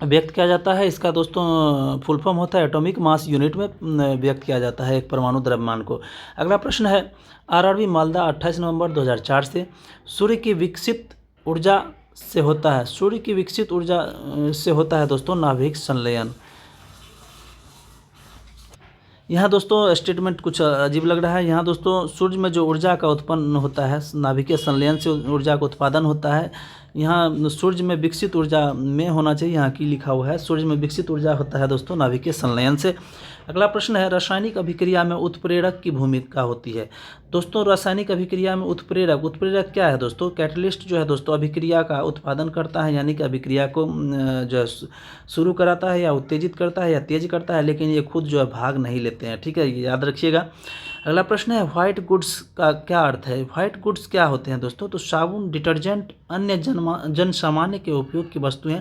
व्यक्त किया जाता है। इसका दोस्तों फुल फॉर्म होता है एटॉमिक मास यूनिट में व्यक्त किया जाता है एक परमाणु द्रव्यमान को। अगला प्रश्न है आरआरबी मालदा 28 नवंबर 2004 से सूर्य की विकसित ऊर्जा से होता है। सूर्य की विकसित ऊर्जा से होता है दोस्तों नाभिक संलयन। यहाँ दोस्तों स्टेटमेंट कुछ अजीब लग रहा है। यहाँ दोस्तों सूर्य में जो ऊर्जा का उत्पन्न होता है नाभिकीय संलयन से ऊर्जा का उत्पादन होता है। यहाँ सूर्य में विकसित ऊर्जा में होना चाहिए, यहाँ की लिखा हुआ है सूर्य में विकसित ऊर्जा होता है दोस्तों नाभिकीय संलयन से। अगला प्रश्न है रासायनिक अभिक्रिया में उत्प्रेरक की भूमिका होती है। दोस्तों रासायनिक अभिक्रिया में उत्प्रेरक क्या है दोस्तों? कैटलिस्ट जो है दोस्तों अभिक्रिया का उत्पादन करता है, यानी कि अभिक्रिया को जो है शुरू कराता है या उत्तेजित करता है या तेज करता है, लेकिन ये खुद जो है भाग नहीं लेते हैं। ठीक है, ये याद रखिएगा। अगला प्रश्न है व्हाइट गुड्स का क्या अर्थ है? व्हाइट गुड्स क्या होते हैं दोस्तों? तो साबुन, डिटर्जेंट, अन्य जन सामान्य के उपयोग की वस्तुएं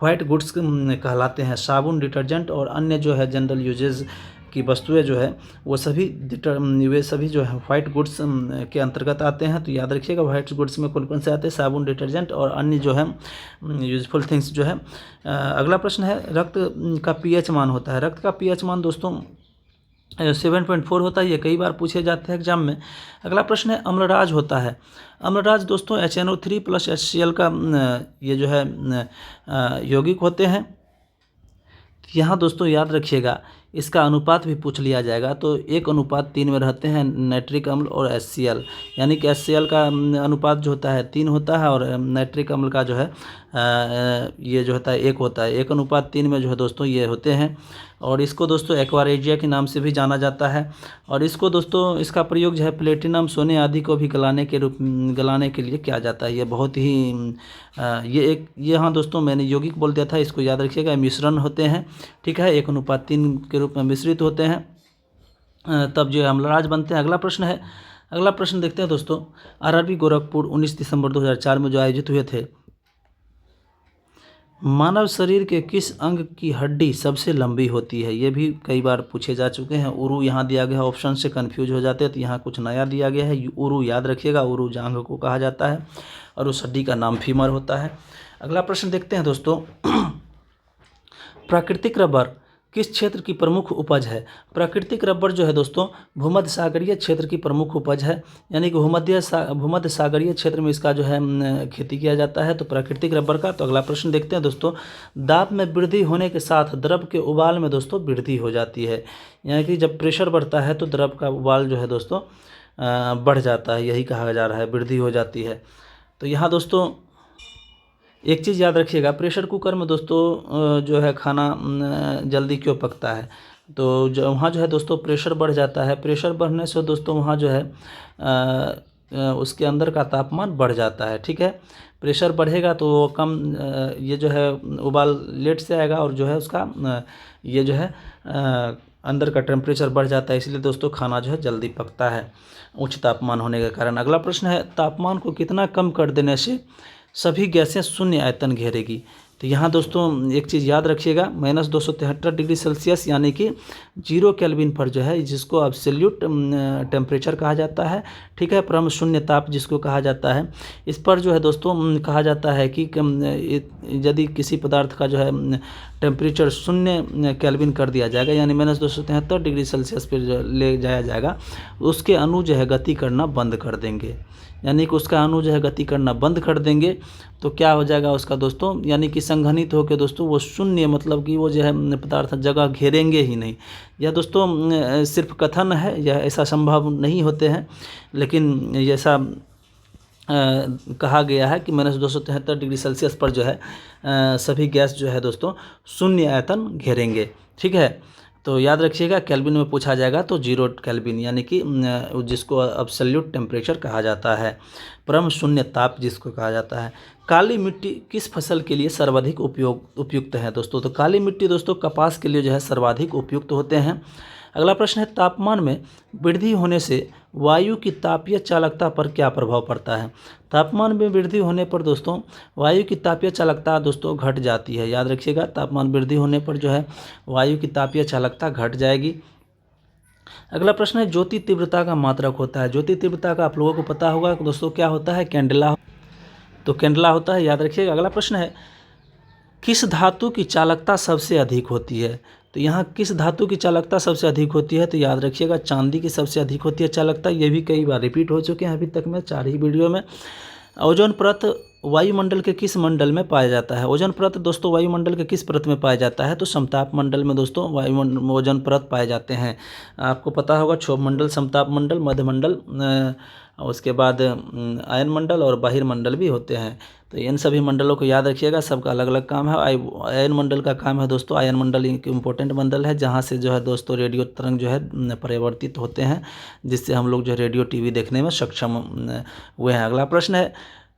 व्हाइट गुड्स कहलाते हैं। साबुन, डिटर्जेंट और अन्य जो है जनरल यूजेज की वस्तुएं जो है वो सभी जो है व्हाइट गुड्स के अंतर्गत आते हैं। तो याद रखिएगा व्हाइट गुड्स में कौन कौन से आते हैं? साबुन, डिटर्जेंट और अन्य जो है यूजफुल थिंग्स जो है। अगला प्रश्न है रक्त का पीएच मान होता है। रक्त का पीएच मान दोस्तों 7.4 होता है, ये कई बार पूछे जाते हैं एग्जाम में। अगला प्रश्न है अम्लराज होता है। अम्लराज दोस्तों HNO3 + HCl का ये जो है यौगिक होते हैं। यहाँ दोस्तों याद रखिएगा इसका अनुपात भी पूछ लिया जाएगा, तो 1:3 में रहते हैं नाइट्रिक अम्ल और HCl, यानी कि HCl का अनुपात जो होता है 3 होता है और नाइट्रिक अम्ल का जो है ये जो होता है 1 होता है। 1:3 में जो है दोस्तों ये होते हैं, और इसको दोस्तों एक्वारेजिया के नाम से भी जाना जाता है। और इसको दोस्तों इसका प्रयोग जो है प्लेटिनम, सोने आदि को भी गलाने के लिए किया जाता है। ये बहुत ही ये हाँ दोस्तों मैंने यौगिक बोल दिया था, इसको याद रखिएगा। मिश्रण होते हैं, ठीक है, 1:3 के रूप में मिश्रित होते हैं, तब जो है अम्लराज बनते हैं। अगला प्रश्न देखते हैं दोस्तों आरआरबी गोरखपुर 19 दिसंबर 2004 में जो आयोजित हुए थे, मानव शरीर के किस अंग की हड्डी सबसे लंबी होती है? ये भी कई बार पूछे जा चुके हैं। उरु यहाँ दिया गया है, ऑप्शन से कंफ्यूज हो जाते हैं, तो यहाँ कुछ नया दिया गया है। उरु याद रखिएगा, उरु जांघ को कहा जाता है और उस हड्डी का नाम फीमर होता है। अगला प्रश्न देखते हैं दोस्तों प्राकृतिक रबर किस क्षेत्र की प्रमुख उपज है? प्राकृतिक रबर जो है दोस्तों भूमध्य सागरीय क्षेत्र की प्रमुख उपज है, यानी कि भूमध्य सागरीय क्षेत्र में इसका जो है खेती किया जाता है, तो प्राकृतिक रबर का। तो अगला प्रश्न देखते हैं दोस्तों दाब में वृद्धि होने के साथ द्रव के उबाल में दोस्तों वृद्धि हो जाती है, यानी कि जब प्रेशर बढ़ता है तो द्रव का उबाल जो है दोस्तों बढ़ जाता है, यही कहा जा रहा है, वृद्धि हो जाती है। तो यहाँ दोस्तों एक चीज़ याद रखिएगा, प्रेशर कुकर में दोस्तों जो है खाना जल्दी क्यों पकता है? तो वहाँ जो है दोस्तों प्रेशर बढ़ जाता है। प्रेशर बढ़ने से दोस्तों वहाँ जो है उसके अंदर का तापमान बढ़ जाता है, ठीक है। प्रेशर बढ़ेगा तो कम ये जो है उबाल लेट से आएगा, और जो है उसका ये जो है अंदर का टेम्परेचर बढ़ जाता है, इसलिए दोस्तों खाना जो है जल्दी पकता है उच्च तापमान होने के कारण। अगला प्रश्न है, तापमान को कितना कम कर देने से सभी गैसें शून्य आयतन घेरेगी। तो यहाँ दोस्तों एक चीज़ याद रखिएगा, -273 डिग्री सेल्सियस यानी कि 0 केल्विन पर जो है, जिसको एब्सोल्यूट टेम्परेचर कहा जाता है, ठीक है, परम शून्य ताप जिसको कहा जाता है, इस पर जो है दोस्तों कहा जाता है कि यदि किसी पदार्थ का जो है टेम्परेचर 0 केल्विन कर दिया जाएगा, यानी -273 डिग्री सेल्सियस पर जो ले जाया जाएगा, उसके अणु जो है गति करना बंद कर देंगे। यानी कि उसका अणु जो है गति करना बंद कर देंगे तो क्या हो जाएगा उसका दोस्तों, यानी कि संघनित होकर दोस्तों वो शून्य, मतलब कि वो जो है पदार्थ जगह घेरेंगे ही नहीं। यह दोस्तों सिर्फ कथन है, यह ऐसा संभव नहीं होते हैं, लेकिन ऐसा कहा गया है कि -273 डिग्री सेल्सियस पर जो है सभी गैस जो है दोस्तों शून्य आयतन घेरेंगे, ठीक है। तो याद रखिएगा, केल्विन में पूछा जाएगा तो 0 केल्विन, यानी कि जिसको एब्सोल्यूट टेम्परेचर कहा जाता है, परम शून्य ताप जिसको कहा जाता है। काली मिट्टी किस फसल के लिए सर्वाधिक उपयुक्त है दोस्तों? तो काली मिट्टी दोस्तों कपास के लिए जो है सर्वाधिक उपयुक्त होते हैं। अगला प्रश्न है, तापमान में वृद्धि होने से वायु की तापीय चालकता पर क्या प्रभाव पड़ता है? तापमान में वृद्धि होने पर दोस्तों वायु की तापीय चालकता दोस्तों घट जाती है। याद रखिएगा, तापमान वृद्धि होने पर जो है वायु की तापीय चालकता घट जाएगी। अगला प्रश्न है, ज्योति तीव्रता का मात्रक होता है। ज्योति तीव्रता का आप लोगों को पता होगा दोस्तों क्या होता है, कैंडेला। तो कैंडेला होता है, याद रखिएगा। अगला प्रश्न है, किस धातु की चालकता सबसे अधिक होती है? तो यहाँ किस धातु की चालकता सबसे अधिक होती है? तो याद रखिएगा, चांदी की सबसे अधिक होती है चालकता। ये भी कई बार रिपीट हो चुके हैं अभी तक में 4 ही वीडियो में। ओजोन परत वायुमंडल के किस मंडल में पाया जाता है? ओजोन परत दोस्तों वायुमंडल के किस परत में पाया जाता है? तो समताप मंडल में दोस्तों ओजोन परत पाए जाते हैं। आपको पता होगा, क्षोभ मंडल, समताप मंडल, मध्य मंडल, उसके बाद आयन मंडल और बहिर्मंडल भी होते हैं। तो इन सभी मंडलों को याद रखिएगा, सबका अलग अलग काम है। आयन मंडल का काम है दोस्तों, आयन मंडल एक इम्पोर्टेंट मंडल है जहाँ से जो है दोस्तों रेडियो तरंग जो है परिवर्तित होते हैं, जिससे हम लोग जो रेडियो टीवी देखने में सक्षम हुए हैं। अगला प्रश्न है,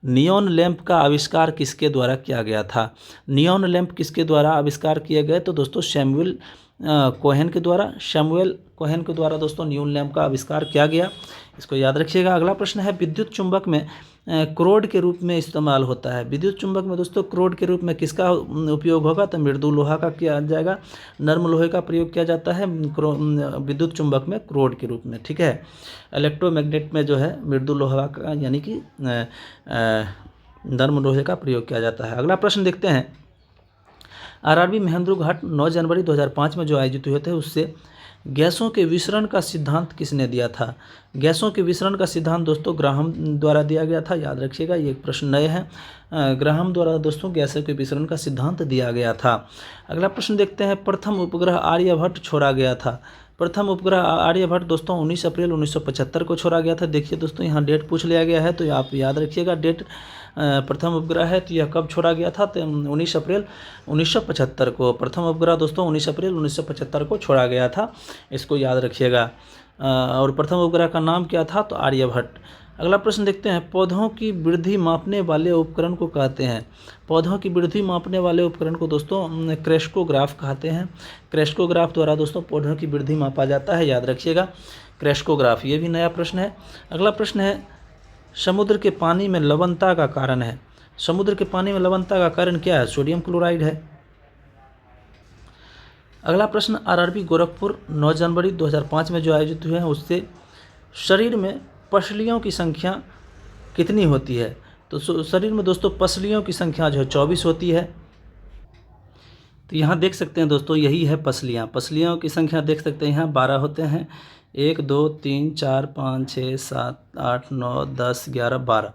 नियॉन लैंप का आविष्कार किसके द्वारा किया गया था? नियॉन लैंप किसके द्वारा आविष्कार किए गए? तो दोस्तों सैमुअल कोहेन के द्वारा दोस्तों नियॉन लैंप का आविष्कार किया गया, इसको याद रखिएगा। अगला प्रश्न है, विद्युत चुंबक में क्रोड के रूप में इस्तेमाल होता है। विद्युत चुंबक में दोस्तों क्रोड के रूप में किसका उपयोग होगा? तो मृदु लोहा का किया जाएगा, नर्म लोहे का प्रयोग किया जाता है विद्युत चुंबक में क्रोड के रूप में, ठीक है। इलेक्ट्रोमैग्नेट में जो है मृदु लोहा का यानी कि नर्म लोहे का प्रयोग किया जाता है। अगला प्रश्न देखते हैं, आरआरबी महेंद्रू घाट 9 जनवरी 2005 में जो आयोजित हुए थे, उससे गैसों के विसरण का सिद्धांत किसने दिया था? गैसों के विसरण का सिद्धांत दोस्तों ग्राहम द्वारा दिया गया था, याद रखिएगा, ये एक प्रश्न नए हैं। ग्राहम द्वारा दोस्तों गैसों के विसरण का सिद्धांत दिया गया था। अगला प्रश्न देखते हैं, प्रथम उपग्रह आर्यभट्ट छोड़ा गया था। प्रथम उपग्रह आर्यभट्ट दोस्तों 19 अप्रैल 1975 को छोड़ा गया था। देखिए दोस्तों यहाँ डेट पूछ लिया गया है, तो आप याद रखिएगा डेट। प्रथम उपग्रह है तो यह कब छोड़ा गया था? तो 19 अप्रैल 1975 को प्रथम उपग्रह दोस्तों 19 अप्रैल 1975 को छोड़ा गया था, इसको याद रखिएगा। और प्रथम उपग्रह का नाम क्या था? तो आर्यभट्ट। अगला प्रश्न देखते हैं, पौधों की वृद्धि मापने वाले उपकरण को कहते हैं। पौधों की वृद्धि मापने वाले उपकरण को दोस्तों क्रेस्कोग्राफ कहते हैं। क्रेस्कोग्राफ द्वारा दोस्तों पौधों की वृद्धि मापा जाता है, याद रखिएगा, क्रेस्कोग्राफ। ये भी नया प्रश्न है। अगला प्रश्न है, समुद्र के पानी में लवणता का कारण है। समुद्र के पानी में लवणता का कारण क्या है? सोडियम क्लोराइड है। अगला प्रश्न, आरआरबी गोरखपुर 9 जनवरी 2005 में जो आयोजित हुए हैं, उससे शरीर में पसलियों की संख्या कितनी होती है? तो शरीर में दोस्तों पसलियों की संख्या जो है 24 होती है। तो यहाँ देख सकते हैं दोस्तों, यही है पसलियाँ। पसलियों की संख्या देख सकते हैं यहाँ 12 होते हैं, 1 2 3 4 5 6 7 8 9 10 11 12।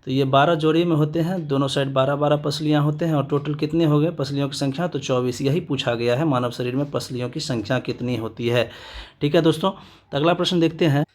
तो ये 12 जोड़ी में होते हैं, दोनों साइड 12 पसलियाँ होते हैं, और टोटल कितने हो गए पसलियों की संख्या? तो 24। यही पूछा गया है, मानव शरीर में पसलियों की संख्या कितनी होती है, ठीक है दोस्तों। तो अगला प्रश्न देखते हैं,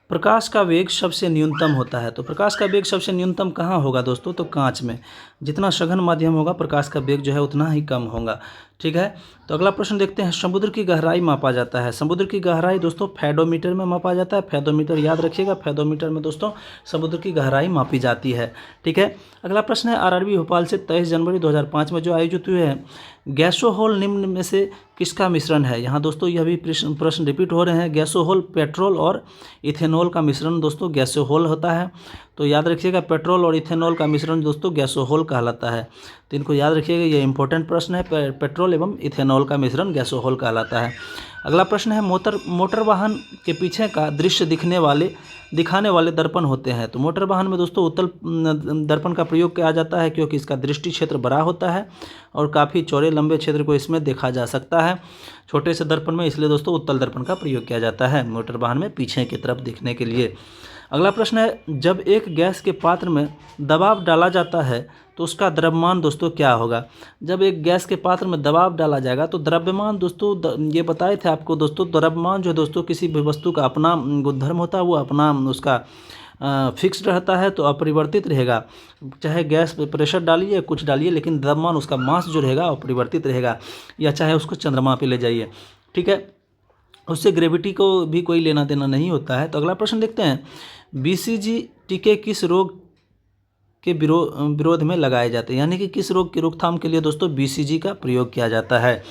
प्रकाश का वेग सबसे न्यूनतम होता है। तो प्रकाश का वेग सबसे न्यूनतम कहाँ होगा दोस्तों? तो कांच में। जितना सघन माध्यम होगा प्रकाश का वेग जो है उतना ही कम होगा, ठीक है। तो अगला प्रश्न देखते हैं, समुद्र की गहराई मापा जाता है। समुद्र की गहराई दोस्तों फैडोमीटर में मापा जाता है। फैडोमीटर याद रखिएगा, फैडोमीटर में दोस्तों समुद्र की गहराई मापी जाती है। ठीक है। अगला प्रश्न है, आरआरबी भोपाल से 23 जनवरी 2005 में जो आयोजित हुए हैं, गैसोहोल निम्न में से किसका मिश्रण है। यहाँ दोस्तों यह भी प्रश्न रिपीट हो रहे हैं। गैसोहोल पेट्रोल और इथेनॉल का मिश्रण दोस्तों गैसोहोल होता है। तो याद रखिएगा, पेट्रोल और इथेनॉल का मिश्रण दोस्तों गैसोहोल कहलाता है। तो इनको याद रखिएगा, ये इंपॉर्टेंट प्रश्न है। पेट्रोल एवं इथेनॉल का मिश्रण गैसोहोल कहलाता है। अगला प्रश्न है, मोटर वाहन के पीछे का दृश्य दिखाने वाले दर्पण होते हैं। तो मोटर वाहन में दोस्तों उत्तल दर्पण का प्रयोग किया जाता है, क्योंकि इसका दृष्टि क्षेत्र बड़ा होता है और काफ़ी चौड़े लंबे क्षेत्र को इसमें देखा जा सकता है छोटे से दर्पण में, इसलिए दोस्तों उत्तल दर्पण का प्रयोग किया जाता है मोटर वाहन में पीछे की तरफ दिखने के लिए। अगला प्रश्न है, जब एक गैस के पात्र में दबाव डाला जाता है तो उसका द्रव्यमान दोस्तों क्या होगा। जब एक गैस के पात्र में दबाव डाला जाएगा तो द्रव्यमान दोस्तों ये बताए थे आपको दोस्तों, द्रव्यमान जो दोस्तों किसी भी वस्तु का अपना गुणधर्म होता है, वो अपना उसका फिक्स्ड रहता है, तो अपरिवर्तित रहेगा। चाहे गैस पे प्रेशर डालिए कुछ डालिए, लेकिन द्रव्यमान उसका मास जो रहेगा अपरिवर्तित रहेगा, या चाहे उसको चंद्रमा पे ले जाइए। ठीक है, उससे ग्रेविटी को भी कोई लेना देना नहीं होता है। तो अगला प्रश्न देखते हैं, बीसीजी टीके किस रोग के विरोध में लगाए जाते हैं, यानी कि किस रोग की रोकथाम के लिए दोस्तों बीसीजी का प्रयोग किया जाता है।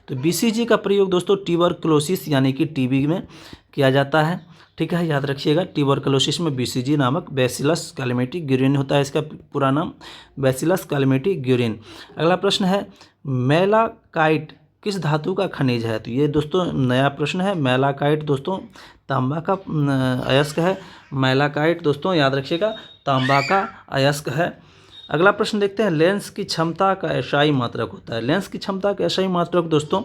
तो बीसीजी का प्रयोग दोस्तों ट्यूबरकुलोसिस यानी कि टीबी में किया जाता है। ठीक है, याद रखिएगा, ट्यूबरकुलोसिस में बीसीजी नामक बैसिलस कैलमेटी ग्यूरिन होता है, इसका पूरा नाम बैसिलस कैलमेटी ग्यूरिन। अगला प्रश्न है, मैलाकाइट किस धातु का खनिज है। तो ये दोस्तों नया प्रश्न है। मैलाकाइट दोस्तों तांबा का अयस्क है। मैलाकाइट दोस्तों याद रखिएगा तांबा का अयस्क है। अगला प्रश्न देखते हैं, लेंस की क्षमता का एसआई मात्रक होता है। लेंस की क्षमता का एसआई मात्रक दोस्तों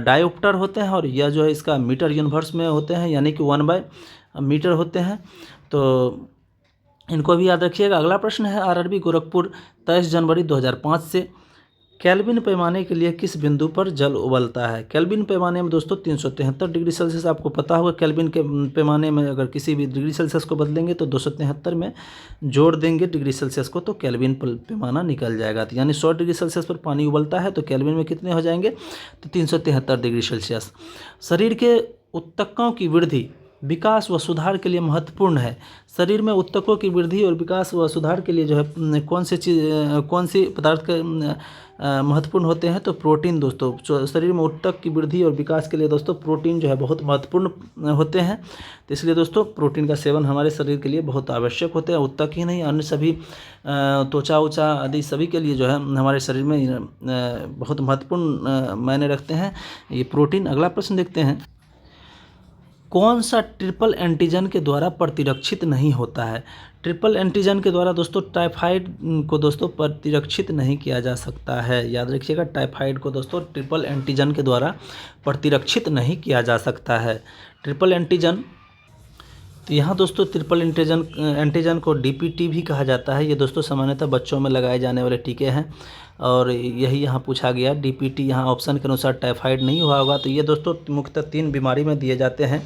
डायोप्टर होते हैं, और यह जो है इसका मीटर यूनिवर्स में होते हैं, यानी कि 1/मीटर होते हैं। तो इनको भी याद रखिएगा। अगला प्रश्न है, आरआरबी गोरखपुर 23 जनवरी 2005 से केल्विन पैमाने के लिए किस बिंदु पर जल उबलता है। केल्विन पैमाने में दोस्तों 373 डिग्री सेल्सियस, आपको पता होगा केल्विन के पैमाने में अगर किसी भी डिग्री सेल्सियस को बदलेंगे तो 273 में जोड़ देंगे डिग्री सेल्सियस को, तो केल्विन पैमाना निकल जाएगा। तो यानी 100 डिग्री सेल्सियस पर पानी उबलता है तो केल्विन में कितने हो जाएंगे, तो 373 डिग्री सेल्सियस। शरीर के ऊतकों की वृद्धि विकास व सुधार के लिए महत्वपूर्ण है। शरीर में ऊतकों की वृद्धि और विकास व सुधार के लिए जो है कौन सी पदार्थ के महत्वपूर्ण होते हैं, तो प्रोटीन दोस्तों। शरीर में ऊतक की वृद्धि और विकास के लिए दोस्तों प्रोटीन जो है बहुत महत्वपूर्ण होते हैं। तो इसलिए दोस्तों प्रोटीन का सेवन हमारे शरीर के लिए बहुत आवश्यक होते हैं। ऊतक ही नहीं, अन्य सभी त्वचा आदि सभी के लिए जो है हमारे शरीर में बहुत महत्वपूर्ण मायने रखते हैं ये प्रोटीन। अगला प्रश्न देखते हैं, कौन सा ट्रिपल एंटीजन के द्वारा प्रतिरक्षित नहीं होता है। ट्रिपल एंटीजन के द्वारा दोस्तों टाइफाइड को दोस्तों प्रतिरक्षित नहीं किया जा सकता है। याद रखिएगा, टाइफाइड को दोस्तों ट्रिपल एंटीजन के द्वारा प्रतिरक्षित नहीं किया जा सकता है। ट्रिपल एंटीजन, तो यहाँ दोस्तों ट्रिपल एंटीजन को डीपीटी भी कहा जाता है। ये दोस्तों सामान्यतः बच्चों में लगाए जाने वाले टीके हैं, और यही यहाँ पूछा गया डीपीटी। यहाँ ऑप्शन के अनुसार टाइफाइड नहीं हुआ होगा। तो ये दोस्तों मुख्यतः 3 बीमारी में दिए जाते हैं,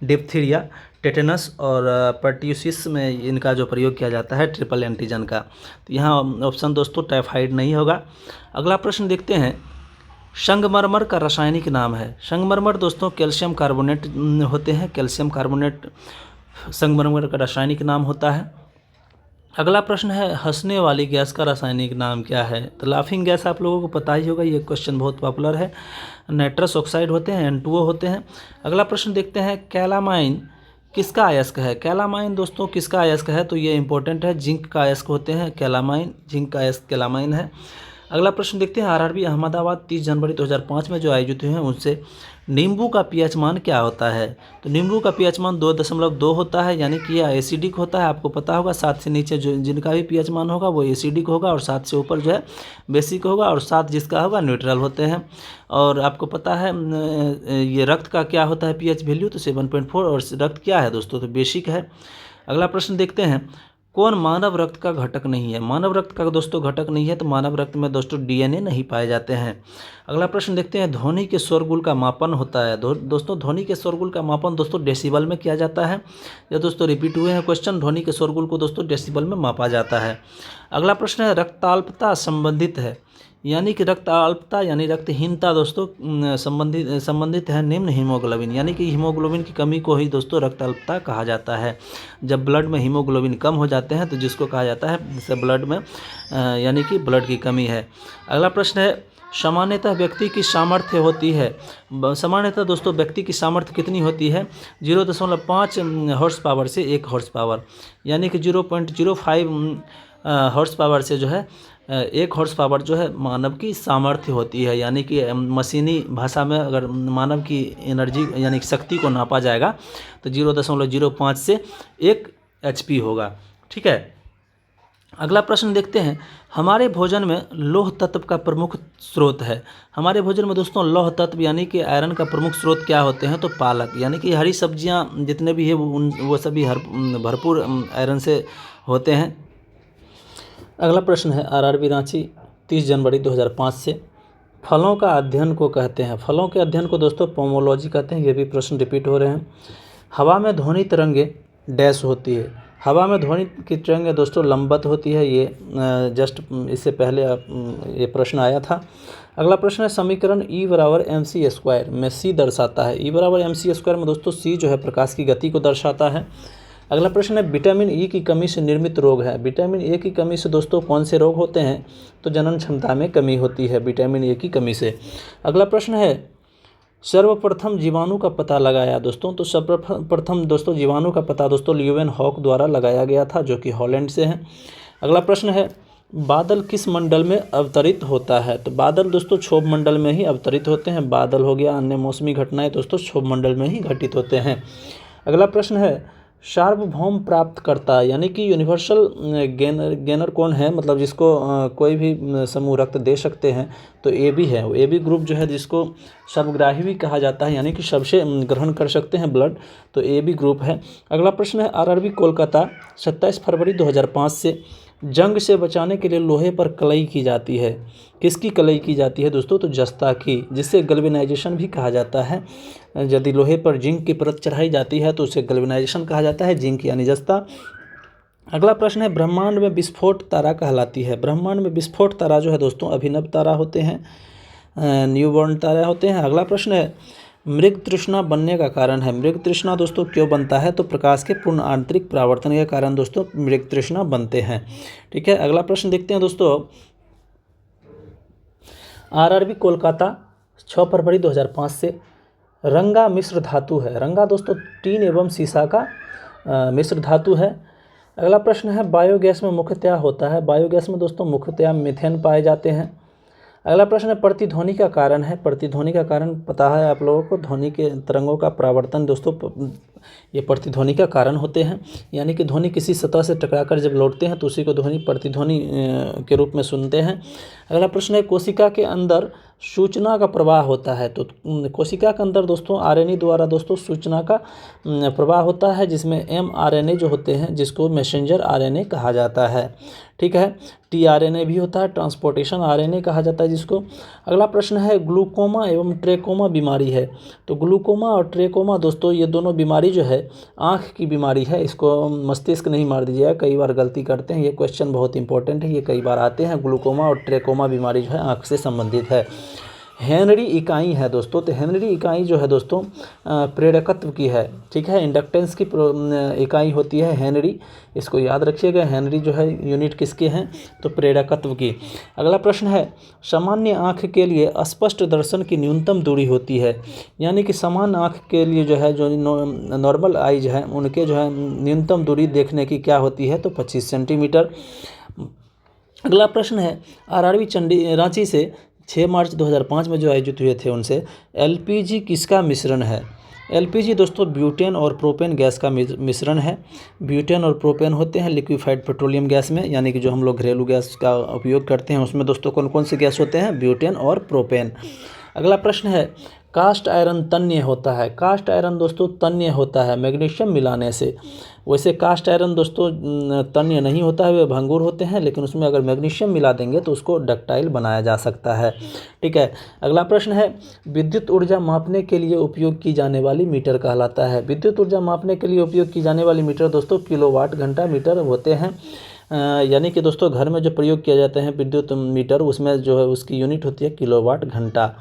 डिप्थीरिया, टेटेनस और पर्ट्यूसिस में इनका जो प्रयोग किया जाता है ट्रिपल एंटीजन का। तो यहाँ ऑप्शन दोस्तों टाइफाइड नहीं होगा। अगला प्रश्न देखते हैं, संगमरमर का रासायनिक नाम है। संगमरमर दोस्तों कैल्शियम कार्बोनेट होते हैं। कैल्शियम कार्बोनेट संगमरमर का रासायनिक नाम होता है। अगला प्रश्न है, हंसने वाली गैस का रासायनिक नाम क्या है। तो लाफिंग गैस आप लोगों को पता ही होगा, ये क्वेश्चन बहुत पॉपुलर है। नाइट्रस ऑक्साइड होते हैं, N2O होते हैं। अगला प्रश्न देखते हैं, कैलामाइन किसका अयस्क है। कैलामाइन दोस्तों किसका अयस्क है, तो ये इंपॉर्टेंट है, जिंक का अयस्क होते हैं कैलामाइन, जिंक का अयस्क कैलामाइन है। अगला प्रश्न देखते हैं, आरआरबी अहमदाबाद 30 जनवरी 2005 में जो आयोजित हुए हैं उनसे नींबू का पीएच मान क्या होता है। तो नींबू का पीएच मान 2.2 होता है, यानी कि यह एसिडिक होता है। आपको पता होगा 7 से नीचे जो जिनका भी पीएच मान होगा वो एसिडिक होगा, और 7 से ऊपर जो है बेसिक होगा, और 7 जिसका होगा न्यूट्रल होते हैं। और आपको पता है ये रक्त का क्या होता है पीएच वैल्यू, तो 7.4, और रक्त क्या है दोस्तों, तो बेसिक है। अगला प्रश्न देखते हैं, कौन मानव रक्त का घटक नहीं है। मानव रक्त का दोस्तों घटक नहीं है, तो मानव रक्त में दोस्तों डीएनए नहीं पाए जाते हैं। अगला प्रश्न देखते हैं, ध्वनि के शोरगुल का मापन होता है। दोस्तों ध्वनि के शोरगुल का मापन दोस्तों डेसिबल में किया जाता है। ये दोस्तों रिपीट हुए हैं क्वेश्चन, ध्वनि के शोरगुल को दोस्तों डेसिबल में मापा जाता है। अगला प्रश्न है, रक्ताल्पता संबंधित है, यानी कि रक्त अल्पता यानी रक्तहीनता दोस्तों संबंधित है निम्न हीमोग्लोबिन, यानी कि हीमोग्लोबिन की कमी को ही दोस्तों रक्त अल्पता कहा जाता है। जब ब्लड में हीमोग्लोबिन कम हो जाते हैं तो जिसको कहा जाता है जिससे ब्लड में यानी कि ब्लड की कमी है। अगला प्रश्न है सामान्यतः व्यक्ति की सामर्थ्य होती है, सामान्यतः दोस्तों व्यक्ति की सामर्थ्य कितनी होती है 0.5 हॉर्स पावर से 1 हॉर्स पावर, यानी कि 0.05 हॉर्स पावर से जो है 1 हॉर्स पावर जो है मानव की सामर्थ्य होती है। यानी कि मशीनी भाषा में अगर मानव की एनर्जी यानी कि शक्ति को नापा जाएगा तो 0.05 से 1 HP होगा। ठीक है, अगला प्रश्न देखते हैं। हमारे भोजन में लौह तत्व का प्रमुख स्रोत है। हमारे भोजन में दोस्तों लौह तत्व यानी कि आयरन का प्रमुख स्रोत क्या होते हैं, तो पालक, यानी कि हरी सब्जियां जितने भी है वो सभी भरपूर आयरन से होते हैं। अगला प्रश्न है आरआरबी रांची 30 जनवरी 2005 से, फलों का अध्ययन को कहते हैं। फलों के अध्ययन को दोस्तों पोमोलॉजी कहते हैं। ये भी प्रश्न रिपीट हो रहे हैं। हवा में ध्वनि तरंगे डैश होती है। हवा में ध्वनि की तरंगे दोस्तों लंबवत होती है। ये जस्ट इससे पहले ये प्रश्न आया था। अगला प्रश्न है समीकरण E बराबर mc² में c दर्शाता है। E बराबर mc² में दोस्तों c जो है प्रकाश की गति को दर्शाता है। अगला प्रश्न है विटामिन E की कमी से निर्मित रोग है। विटामिन ए की कमी से दोस्तों कौन से रोग होते हैं, तो जनन क्षमता में कमी होती है विटामिन ए की कमी से। अगला प्रश्न है सर्वप्रथम जीवाणु का पता लगाया दोस्तों, तो सर्वप्रथम दोस्तों जीवाणु का पता दोस्तों ल्यूवेनहॉक द्वारा लगाया गया था जो कि हॉलैंड से है। अगला प्रश्न है बादल किस मंडल में अवतरित होता है, तो बादल दोस्तों क्षोभ मंडल में ही अवतरित होते हैं। बादल हो गया, अन्य मौसमी घटनाएं दोस्तों क्षोभ मंडल में ही घटित होते हैं। अगला प्रश्न है सार्वभौम प्राप्तकर्ता यानी कि यूनिवर्सल गेनर कौन है, मतलब जिसको कोई भी समूह रक्त दे सकते हैं, तो ए बी है। ए बी ग्रुप जो है जिसको सर्वग्राही भी कहा जाता है, यानी कि सबसे ग्रहण कर सकते हैं ब्लड, तो ए बी ग्रुप है। अगला प्रश्न है आरआरबी कोलकाता 27 फरवरी 2005 से, जंग से बचाने के लिए लोहे पर कलई की जाती है। किसकी कलई की जाती है दोस्तों, तो जस्ता की, जिससे गल्वेनाइजेशन भी कहा जाता है। यदि लोहे पर जिंक की परत चढ़ाई जाती है तो उसे गल्वेनाइजेशन कहा जाता है, जिंक यानी जस्ता। अगला प्रश्न है ब्रह्मांड में विस्फोट तारा कहलाती है। ब्रह्मांड में विस्फोट तारा जो है दोस्तों अभिनव तारा होते हैं, न्यूबॉर्न तारा होते हैं। अगला प्रश्न है मृग तृष्णा बनने का कारण है। मृग तृष्णा दोस्तों क्यों बनता है, तो प्रकाश के पूर्ण आंतरिक परावर्तन के कारण दोस्तों मृग तृष्णा बनते हैं। ठीक है, अगला प्रश्न देखते हैं दोस्तों आरआरबी कोलकाता 6 फरवरी 2005 से, रंगा मिश्र धातु है। रंगा दोस्तों टीन एवं सीसा का मिश्र धातु है। अगला प्रश्न है बायोगैस में मुख्यतया होता है। बायोगैस में दोस्तों मुख्यतया मीथेन पाए जाते हैं। अगला प्रश्न है प्रतिध्वनि का कारण है। प्रतिध्वनि का कारण पता है आप लोगों को, ध्वनि के तरंगों का परावर्तन दोस्तों ये प्रतिध्वनि का कारण होते हैं, यानी कि ध्वनि किसी सतह से टकराकर जब लौटते हैं तो उसी को ध्वनि प्रतिध्वनि के रूप में सुनते हैं। अगला प्रश्न है कोशिका के अंदर सूचना का प्रवाह होता है। तो कोशिका के अंदर दोस्तों आरएनए द्वारा दोस्तों सूचना का प्रवाह होता है, जिसमें mRNA जो होते हैं जिसको मैसेंजर आरएनए कहा जाता है। ठीक है, tRNA भी होता है, ट्रांसपोर्टेशन आरएनए कहा जाता है जिसको। अगला प्रश्न है ग्लूकोमा एवं ट्रेकोमा बीमारी है। तो ग्लूकोमा और ट्रेकोमा दोस्तों ये दोनों बीमारी जो है आँख की बीमारी है। इसको मस्तिष्क नहीं मार दीजिएगा, कई बार गलती करते हैं। ये क्वेश्चन बहुत इंपॉर्टेंट है, ये कई बार आते हैं। ग्लूकोमा और ट्रेकोमा बीमारी जो है आँख से संबंधित है। हेनरी इकाई है दोस्तों, तो हेनरी इकाई जो है दोस्तों प्रेरकत्व की है। ठीक है, इंडक्टेंस की इकाई होती है हेनरी, इसको याद रखिएगा। हेनरी जो है यूनिट किसके हैं, तो प्रेरकत्व की। अगला प्रश्न है सामान्य आँख के लिए स्पष्ट दर्शन की न्यूनतम दूरी होती है, यानी कि सामान्य आँख के लिए जो है जो नॉर्मल आइज है उनके जो है न्यूनतम दूरी देखने की क्या होती है, तो 25 सेंटीमीटर। अगला प्रश्न है आरआरबी रांची से 6 मार्च 2005 में जो आयोजित हुए थे उनसे, एलपीजी किसका मिश्रण है। एलपीजी दोस्तों ब्यूटेन और प्रोपेन गैस का मिश्रण है। ब्यूटेन और प्रोपेन होते हैं लिक्विफाइड पेट्रोलियम गैस में, यानी कि जो हम लोग घरेलू गैस का उपयोग करते हैं उसमें दोस्तों कौन कौन से गैस होते हैं, ब्यूटेन और प्रोपेन। अगला प्रश्न है कास्ट आयरन तन्य होता है। कास्ट आयरन दोस्तों तन्य होता है मैग्नीशियम मिलाने से। वैसे कास्ट आयरन दोस्तों तन्य नहीं होता है, वे भंगुर होते हैं, लेकिन उसमें अगर मैग्नीशियम मिला देंगे तो उसको डक्टाइल बनाया जा सकता है। ठीक है, अगला प्रश्न है विद्युत ऊर्जा मापने के लिए उपयोग की जाने वाली मीटर कहलाता है। विद्युत ऊर्जा मापने के लिए उपयोग की जाने वाली मीटर दोस्तों किलोवाट घंटा मीटर होते हैं। यानी कि दोस्तों घर में जो प्रयोग किया जाता है विद्युत मीटर, उसमें जो है उसकी यूनिट होती है किलोवाट घंटा,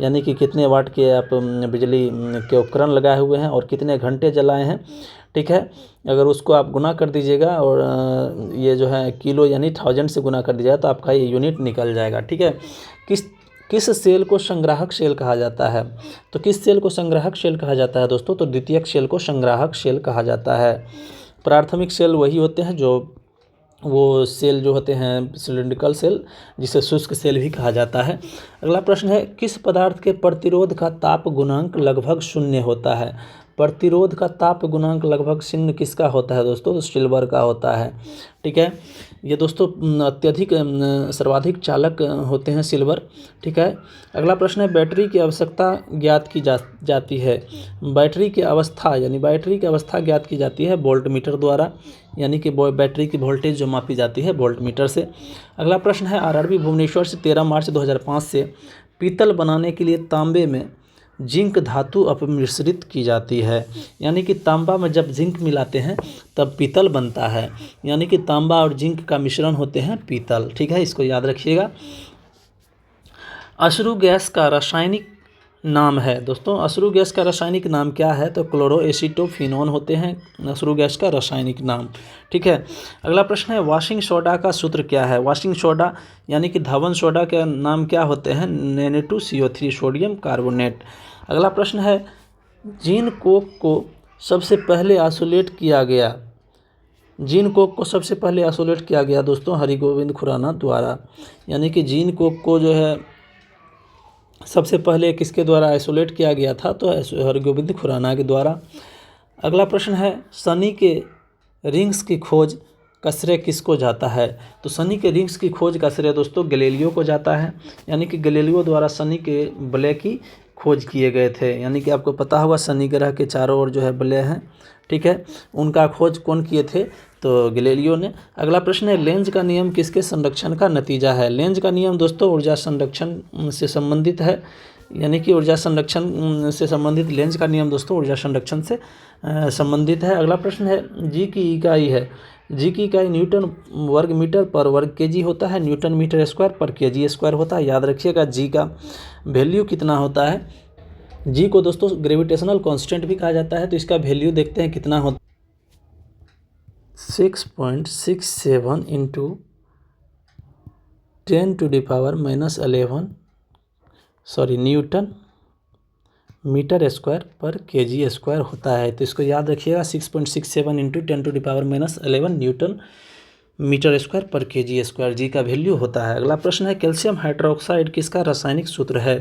यानी कि कितने वाट के आप बिजली के उपकरण लगाए हुए हैं और कितने घंटे जलाए हैं। ठीक है, अगर उसको आप गुना कर दीजिएगा और ये जो है किलो यानी 1000 से गुना कर दीजिएगा तो आपका ये यूनिट निकल जाएगा। ठीक है, किस सेल को संग्राहक सेल कहा जाता है? तो किस सेल को संग्राहक सेल कहा जाता है दोस्तों? तो द्वितीयक सेल को संग्राहक सेल कहा जाता है। प्राथमिक सेल वही होते हैं जो वो सेल जो होते हैं सिलिंड्रिकल सेल, जिसे शुष्क सेल भी कहा जाता है। अगला प्रश्न है, किस पदार्थ के प्रतिरोध का ताप गुणांक लगभग 0 होता है? प्रतिरोध का ताप गुणांक लगभग 0 किसका होता है दोस्तों? तो सिल्वर का होता है। ठीक है, ये दोस्तों अत्यधिक सर्वाधिक चालक होते हैं सिल्वर। ठीक है, अगला प्रश्न है, बैटरी की आवश्यकता ज्ञात की जाती है। बैटरी की अवस्था यानी बैटरी की अवस्था ज्ञात की जाती है वोल्ट मीटर द्वारा, यानी कि बैटरी की वोल्टेज जो मापी जाती है वोल्ट मीटर से। अगला प्रश्न है, आरआरबी भुवनेश्वर से 13 मार्च 2005 से पीतल बनाने के लिए तांबे में जिंक धातु अपमिश्रित की जाती है, यानी कि तांबा में जब जिंक मिलाते हैं तब पीतल बनता है, यानी कि तांबा और जिंक का मिश्रण होते हैं पीतल। ठीक है, इसको याद रखिएगा। अश्रु गैस का रासायनिक नाम है दोस्तों, अश्रु गैस का रासायनिक नाम क्या है? तो क्लोरोएसिटोफिनोन होते हैं अश्रु गैस का रासायनिक नाम। ठीक है, अगला प्रश्न है, वॉशिंग सोडा का सूत्र क्या है? वॉशिंग सोडा यानी कि धवन सोडा के नाम क्या होते हैं? Na2CO3 sodium carbonate. अगला प्रश्न है, जीन कोक को सबसे पहले आइसोलेट किया गया, जीन कोक को सबसे पहले आइसोलेट किया गया दोस्तों हरिगोविंद खुराना द्वारा, यानी कि जीन कोक को जो है सबसे पहले किसके द्वारा आइसोलेट किया गया था? तो हरगोविंद खुराना के द्वारा। अगला प्रश्न है, शनि के रिंग्स की खोज का श्रेय किसको जाता है? तो शनि के रिंग्स की खोज का श्रेय दोस्तों गैलीलियो को जाता है, यानी कि गैलीलियो द्वारा शनि के वलय की खोज किए गए थे, यानी कि आपको पता होगा शनि ग्रह के चारों ओर जो है वलय हैं। ठीक है, उनका खोज कौन किए थे? तो गैलीलियो ने। अगला प्रश्न है, लेंज का नियम किसके संरक्षण का नतीजा है? लेंज का नियम दोस्तों ऊर्जा संरक्षण से संबंधित है, यानी कि ऊर्जा संरक्षण से संबंधित लेंज का नियम दोस्तों ऊर्जा संरक्षण से संबंधित है। अगला प्रश्न है, जी की इकाई है, जी की इकाई न्यूटन वर्ग मीटर पर वर्ग केजी होता है, न्यूटन मीटर स्क्वायर पर केजी स्क्वायर होता है। याद रखिएगा जी का वैल्यू कितना होता है। जी को दोस्तों ग्रेविटेशनल कांस्टेंट भी कहा जाता है, तो इसका वैल्यू देखते हैं कितना होता है। 6.67 इंटू 10⁻⁻11 न्यूटन मीटर स्क्वायर पर केजी स्क्वायर होता है। तो इसको याद रखिएगा, 6.67 इंटू 10⁻11 न्यूटन मीटर स्क्वायर पर केजी स्क्वायर जी का वैल्यू होता है। अगला प्रश्न है, कैल्शियम हाइड्रोक्साइड किसका रासायनिक सूत्र है?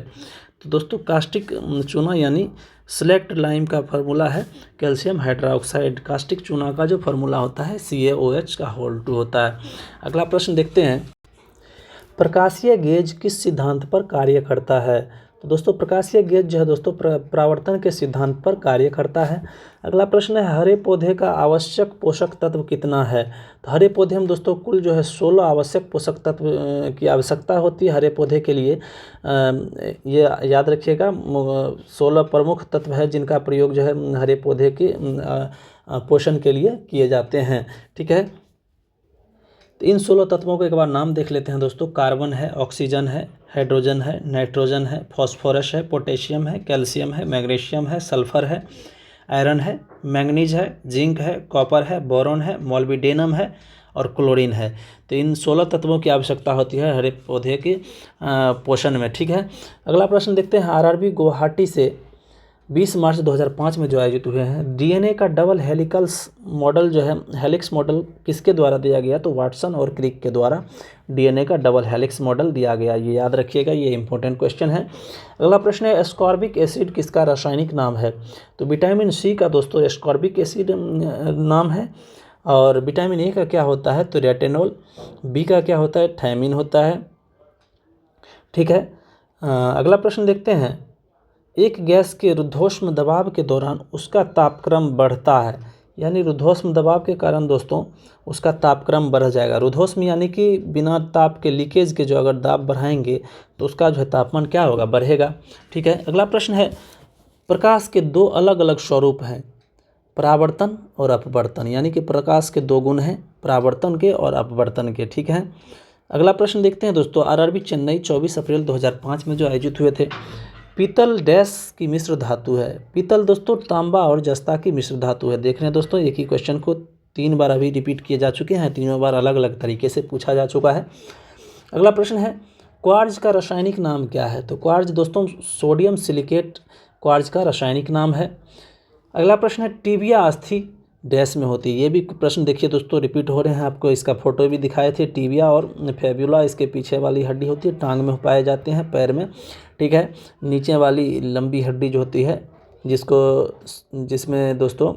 तो दोस्तों कास्टिक चूना यानी स्लेक्ट लाइम का फार्मूला है कैल्शियम हाइड्रोक्साइड। कास्टिक चूना का जो फार्मूला होता है CaOH होता है। अगला प्रश्न देखते हैं, प्रकाशीय गेज किस सिद्धांत पर कार्य करता है? तो दोस्तों प्रकाशीय गेज जो है दोस्तों परावर्तन के सिद्धांत पर कार्य करता है। अगला प्रश्न है, हरे पौधे का आवश्यक पोषक तत्व कितना है? तो हरे पौधे में दोस्तों कुल जो है 16 आवश्यक पोषक तत्व की आवश्यकता होती है हरे पौधे के लिए। ये याद रखिएगा, 16 प्रमुख तत्व है जिनका प्रयोग जो है हरे पौधे के पोषण के लिए किए जाते हैं। ठीक है, तो इन 16 तत्वों को एक बार नाम देख लेते हैं दोस्तों। कार्बन है, ऑक्सीजन है, हाइड्रोजन है, नाइट्रोजन है, फॉस्फोरस है, पोटेशियम है, कैल्शियम है, मैग्नीशियम है, सल्फर है, आयरन है, मैंगनीज है, जिंक है, कॉपर है, बोरॉन है, मोलिब्डेनम है और क्लोरीन है। तो इन 16 तत्वों की आवश्यकता होती है हरे पौधे के पोषण में। ठीक है, अगला प्रश्न देखते हैं, आरआरबी गुवाहाटी से 20 मार्च 2005 में जो आयोजित हुए हैं, डीएनए का डबल हेलिकल्स मॉडल जो है हेलिक्स मॉडल किसके द्वारा दिया गया? तो वाटसन और क्रिक के द्वारा डीएनए का डबल हेलिक्स मॉडल दिया गया। ये याद रखिएगा, ये इंपॉर्टेंट क्वेश्चन है। अगला प्रश्न है, एस्कॉर्बिक एसिड किसका रासायनिक नाम है? तो विटामिन सी का दोस्तों एस्कॉर्बिक एसिड नाम है। और विटामिन ए का क्या होता है? तो रेटिनॉल। बी का क्या होता है? थायमिन होता है। ठीक है, अगला प्रश्न देखते हैं, एक गैस के रुद्धोष्म दबाव के दौरान उसका तापक्रम बढ़ता है, यानी रुद्धोष्म दबाव के कारण दोस्तों उसका तापक्रम बढ़ जाएगा। रुद्धोष्म यानी कि बिना ताप के लीकेज के जो अगर दाब बढ़ाएंगे तो उसका जो है तापमान क्या होगा? बढ़ेगा। ठीक है, अगला प्रश्न है, प्रकाश के 2 अलग अलग स्वरूप हैं, परावर्तन और अपवर्तन, यानी कि प्रकाश के दो गुण हैं, परावर्तन के और अपवर्तन के। ठीक है, अगला प्रश्न देखते हैं दोस्तों। आरआरबी चेन्नई 24 अप्रैल 2005 में जो आयोजित हुए थे, पीतल डैश की मिश्र धातु है। पीतल दोस्तों तांबा और जस्ता की मिश्र धातु है। देख रहे हैं दोस्तों, एक ही क्वेश्चन को 3 बार अभी रिपीट किए जा चुके हैं, तीनों बार अलग अलग तरीके से पूछा जा चुका है। अगला प्रश्न है, क्वार्ज का रासायनिक नाम क्या है? तो क्वार्ज दोस्तों सोडियम सिलिकेट क्वार्ज का रासायनिक नाम है। अगला प्रश्न है, टिबिया अस्थि डैश में होती है। ये भी प्रश्न देखिए दोस्तों रिपीट हो रहे हैं, आपको इसका फोटो भी दिखाए थे। टिबिया और फेब्युला इसके पीछे वाली हड्डी होती है, टांग में पाए जाते हैं, पैर में। ठीक है, नीचे वाली लंबी हड्डी जो होती है जिसमें दोस्तों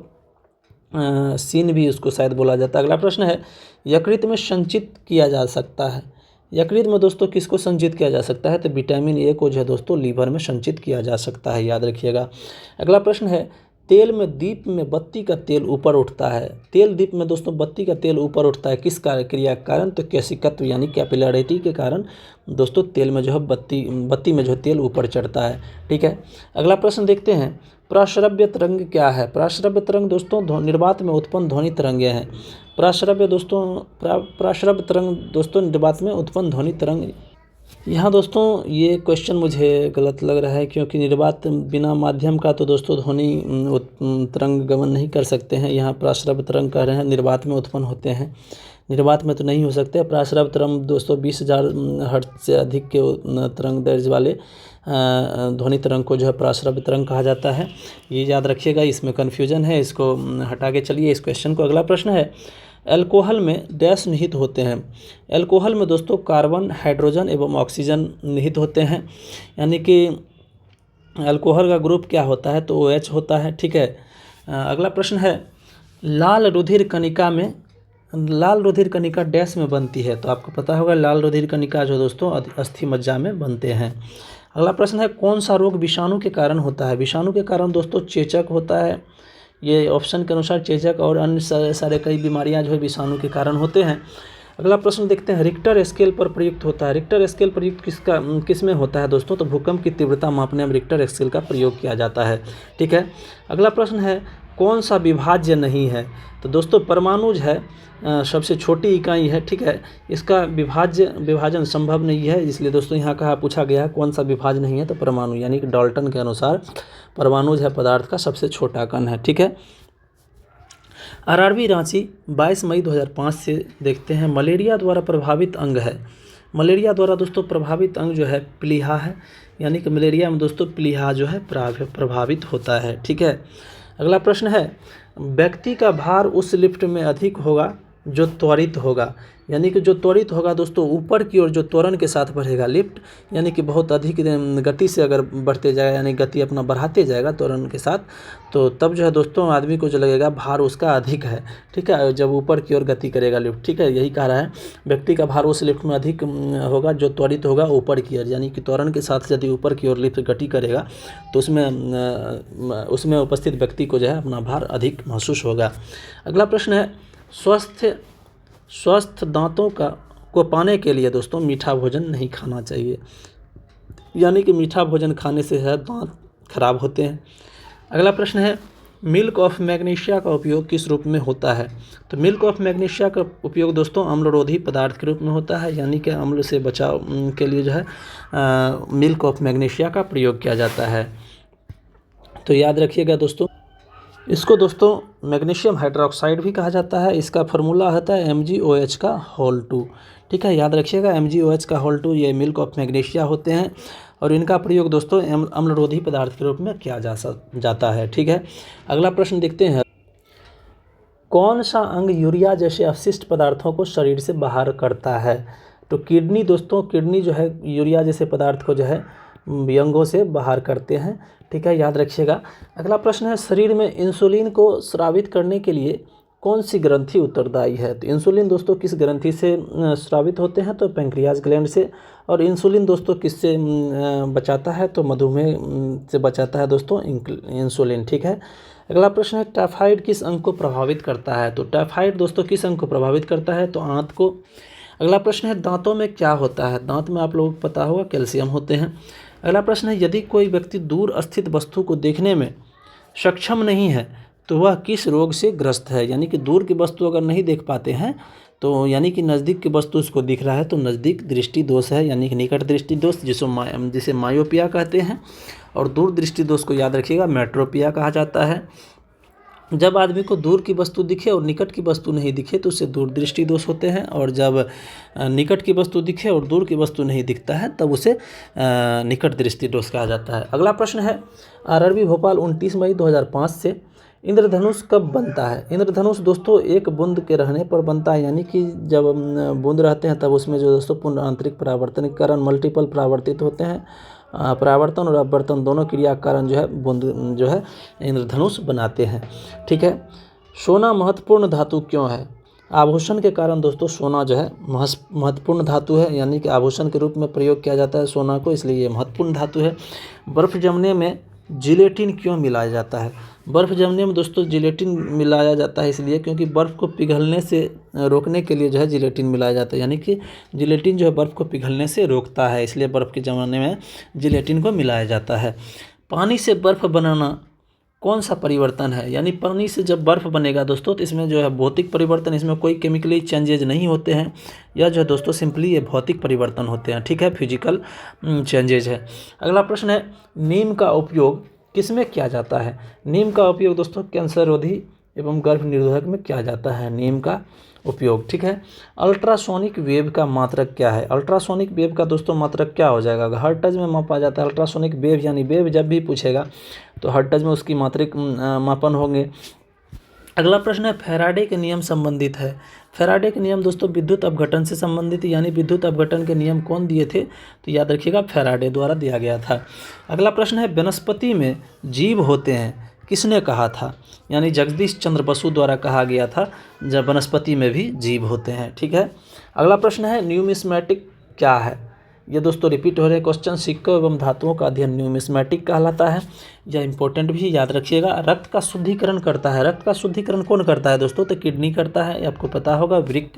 सीन भी उसको शायद बोला जाता है। अगला प्रश्न है, यकृत में संचित किया जा सकता है। यकृत में दोस्तों किसको संचित किया जा सकता है? तो विटामिन ए को जो है दोस्तों लीवर में संचित किया जा सकता है, याद रखिएगा। अगला प्रश्न है, तेल में दीप में बत्ती का तेल ऊपर उठता है। तेल दीप में दोस्तों बत्ती का तेल ऊपर उठता है किस क्रिया के कारण? तो केशिकत्व यानी कैपिलरिटी के कारण दोस्तों तेल में जो है बत्ती में जो तेल ऊपर चढ़ता है। ठीक है, अगला प्रश्न देखते हैं, प्रश्रव्य तरंग क्या है? प्रश्रव्य तरंग दोस्तों निर्वात में उत्पन्न ध्वनि तरंगें हैं। प्रश्रव्य तरंग दोस्तों निर्वात में उत्पन्न ध्वनि तरंग। यहाँ दोस्तों ये क्वेश्चन मुझे गलत लग रहा है, क्योंकि निर्वात बिना माध्यम का तो दोस्तों ध्वनि तरंग गमन नहीं कर सकते हैं। यहाँ प्रश्रव्य तरंग कह रहे हैं निर्वात में उत्पन्न होते हैं, निर्वात में तो नहीं हो सकते। प्रश्रव्य तरंग दोस्तों 20,000 हर्ट्ज से अधिक के तरंग दैर्ध्य वाले ध्वनि तरंग को जो है प्रश्रव्य तरंग कहा जाता है। ये याद रखिएगा, इसमें कन्फ्यूजन है, इसको हटा के चलिए इस क्वेश्चन को। अगला प्रश्न है, अल्कोहल में डैश निहित होते हैं। अल्कोहल में दोस्तों कार्बन, हाइड्रोजन एवं ऑक्सीजन निहित होते हैं, यानी कि अल्कोहल का ग्रुप क्या होता है? तो OH होता है। ठीक है, अगला प्रश्न है, लाल रुधिर कणिका डैश में बनती है। तो आपको पता होगा लाल रुधिर कणिका जो दोस्तों अस्थि मज्जा में बनते हैं। अगला प्रश्न है, कौन सा रोग विषाणु के कारण होता है? विषाणु के कारण दोस्तों चेचक होता है। ये ऑप्शन के अनुसार चेचक और अन्य सारे कई बीमारियां जो है विषाणु के कारण होते हैं। अगला प्रश्न देखते हैं, रिक्टर स्केल पर प्रयुक्त होता है। रिक्टर स्केल प्रयुक्त किस में होता है दोस्तों? तो भूकंप की तीव्रता मापने में रिक्टर स्केल का प्रयोग किया जाता है। ठीक है, अगला प्रश्न है, कौन सा विभाज्य नहीं है? तो दोस्तों परमाणु है सबसे छोटी इकाई है। ठीक है, इसका विभाजन संभव नहीं है, इसलिए दोस्तों यहाँ पूछा गया है कौन सा विभाज्य नहीं है? तो परमाणु, यानी कि डाल्टन के अनुसार परमाणु है पदार्थ का सबसे छोटा कण है। ठीक है, आरआरबी रांची 22 मई 2005 से देखते हैं, मलेरिया द्वारा प्रभावित अंग है। मलेरिया द्वारा दोस्तों प्रभावित अंग जो है प्लीहा है, यानी कि मलेरिया में दोस्तों प्लीहा जो है प्रभावित होता है। ठीक है, अगला प्रश्न है, व्यक्ति का भार उस लिफ्ट में अधिक होगा जो त्वरित होगा, यानी कि जो त्वरित होगा दोस्तों ऊपर की ओर जो त्वरण के साथ बढ़ेगा लिफ्ट, यानी कि बहुत अधिक गति से अगर बढ़ते जाएगा, यानी गति अपना बढ़ाते जाएगा त्वरण के साथ, तो तब जो है दोस्तों आदमी को जो लगेगा भार उसका अधिक है। ठीक है, जब ऊपर की ओर गति करेगा लिफ्ट। ठीक है, यही कह रहा है, व्यक्ति का भार उस लिफ्ट में अधिक होगा जो त्वरित होगा ऊपर की ओर, यानी कि त्वरण के साथ यदि ऊपर की ओर लिफ्ट गति करेगा तो उसमें उपस्थित व्यक्ति को जो है अपना भार अधिक महसूस होगा। अगला प्रश्न है, स्वस्थ दांतों को पाने के लिए दोस्तों मीठा भोजन नहीं खाना चाहिए, यानी कि मीठा भोजन खाने से है दांत खराब होते हैं। अगला प्रश्न है, मिल्क ऑफ मैग्नीशिया का उपयोग किस रूप में होता है? तो मिल्क ऑफ मैग्नीशिया का उपयोग दोस्तों अम्लरोधी पदार्थ के रूप में होता है, यानी कि अम्ल से बचाव के लिए जो है मिल्क ऑफ मैग्नीशिया का प्रयोग किया जाता है। तो याद रखिएगा दोस्तों, इसको दोस्तों मैग्नीशियम हाइड्रोक्साइड भी कहा जाता है। इसका फार्मूला होता है MgOH का होल 2। ठीक है, याद रखिएगा MgOH का होल 2 ये मिल्क ऑफ मैग्नीशिया होते हैं, और इनका प्रयोग दोस्तों अम्लरोधी पदार्थ के रूप में किया जाता है। ठीक है, अगला प्रश्न देखते हैं, कौन सा अंग यूरिया जैसे अपशिष्ट पदार्थों को शरीर से बाहर करता है? तो किडनी दोस्तों, किडनी जो है यूरिया जैसे पदार्थ को जो है अंगों से बाहर करते हैं। ठीक है, याद रखिएगा। अगला प्रश्न है, शरीर में इंसुलिन को स्रावित करने के लिए कौन सी ग्रंथि उत्तरदायी है? तो इंसुलिन दोस्तों किस ग्रंथि से स्रावित होते हैं? तो पैंक्रियाज ग्लैंड से। और इंसुलिन दोस्तों किससे बचाता है? तो मधुमेह से बचाता है दोस्तों इंसुलिन। ठीक है, अगला प्रश्न है, टाइफाइड किस अंग को प्रभावित करता है? तो टाइफाइड दोस्तों किस अंग को प्रभावित करता है? तो आंत को। अगला प्रश्न है, दांतों में क्या होता है? दांत में आप लोगों को पता होगा कैल्शियम होते हैं। अगला प्रश्न है, यदि कोई व्यक्ति दूर स्थित वस्तु को देखने में सक्षम नहीं है तो वह किस रोग से ग्रस्त है। यानी कि दूर की वस्तु अगर नहीं देख पाते हैं तो यानी कि नज़दीक की वस्तु उसको दिख रहा है तो नज़दीक दृष्टि दोष है, यानी कि निकट दृष्टि दोष जिसे मायोपिया कहते हैं। और दूर दृष्टि दोष को याद रखिएगा मेट्रोपिया कहा जाता है। जब आदमी को दूर की वस्तु दिखे और निकट की वस्तु नहीं दिखे तो उससे दूर दृष्टि दोष होते हैं, और जब निकट की वस्तु दिखे और दूर की वस्तु नहीं दिखता है तब उसे निकट दृष्टि दोष कहा जाता है। अगला प्रश्न है आरआरबी भोपाल 29 मई 2005 से इंद्रधनुष कब बनता है। इंद्रधनुष दोस्तों एक बूंद के रहने पर बनता है, यानी कि जब बूंद रहते हैं तब उसमें जो दोस्तों पूर्ण आंतरिक परावर्तनीकरण मल्टीपल परावर्तित होते हैं। परावर्तन और अपवर्तन दोनों क्रिया के कारण जो है बूंद जो है इंद्रधनुष बनाते हैं। ठीक है। सोना महत्वपूर्ण धातु क्यों है। आभूषण के कारण दोस्तों सोना जो है महत्वपूर्ण धातु है, यानी कि आभूषण के रूप में प्रयोग किया जाता है सोना को, इसलिए ये महत्वपूर्ण धातु है। बर्फ़ जमने में जिलेटिन क्यों मिलाया जाता है। बर्फ़ जमने में दोस्तों जिलेटिन मिलाया जाता है इसलिए क्योंकि बर्फ़ को पिघलने से रोकने के लिए जो है जिलेटिन मिलाया जाता है, यानी कि जिलेटिन जो है बर्फ़ को पिघलने से रोकता है, इसलिए बर्फ़ के जमाने में जिलेटिन को मिलाया जाता है। पानी से बर्फ़ बनाना कौन सा परिवर्तन है। यानी पानी से जब बर्फ़ बनेगा दोस्तों तो इसमें जो है भौतिक परिवर्तन, इसमें कोई केमिकली चेंजेज नहीं होते हैं, यह जो है दोस्तों सिंपली ये भौतिक परिवर्तन होते हैं। ठीक है, फिजिकल चेंजेज है। अगला प्रश्न है नीम का उपयोग किस में किया जाता है। नीम का उपयोग दोस्तों कैंसर रोधी एवं गर्भ निरोधक में किया जाता है नीम का उपयोग। ठीक है। अल्ट्रासोनिक वेव का मात्रक क्या है। अल्ट्रासोनिक वेव का दोस्तों मात्रक क्या हो जाएगा। हर्ट्ज में मापा जाता है अल्ट्रासोनिक वेव, यानी वेव जब भी पूछेगा तो हर्ट्ज में उसकी मात्रिक मापन होंगे। अगला प्रश्न है फैराडे के नियम संबंधित है। फैराडे के नियम दोस्तों विद्युत अपघटन से संबंधित, यानी विद्युत अपघटन के नियम कौन दिए थे तो याद रखिएगा फैराडे द्वारा दिया गया था। अगला प्रश्न है वनस्पति में जीव होते हैं किसने कहा था। यानी जगदीश चंद्र बसु द्वारा कहा गया था जब वनस्पति में भी जीव होते हैं। ठीक है। अगला प्रश्न है न्यूमिस्मेटिक क्या है। ये दोस्तों रिपीट हो रहे क्वेश्चन। सिक्कों एवं धातुओं का अध्ययन न्यूमिस्मेटिक कहलाता है। यह इंपॉर्टेंट भी याद रखिएगा। रक्त का शुद्धिकरण करता है। रक्त का शुद्धिकरण कौन करता है दोस्तों तो किडनी करता है, आपको पता होगा, वृक्क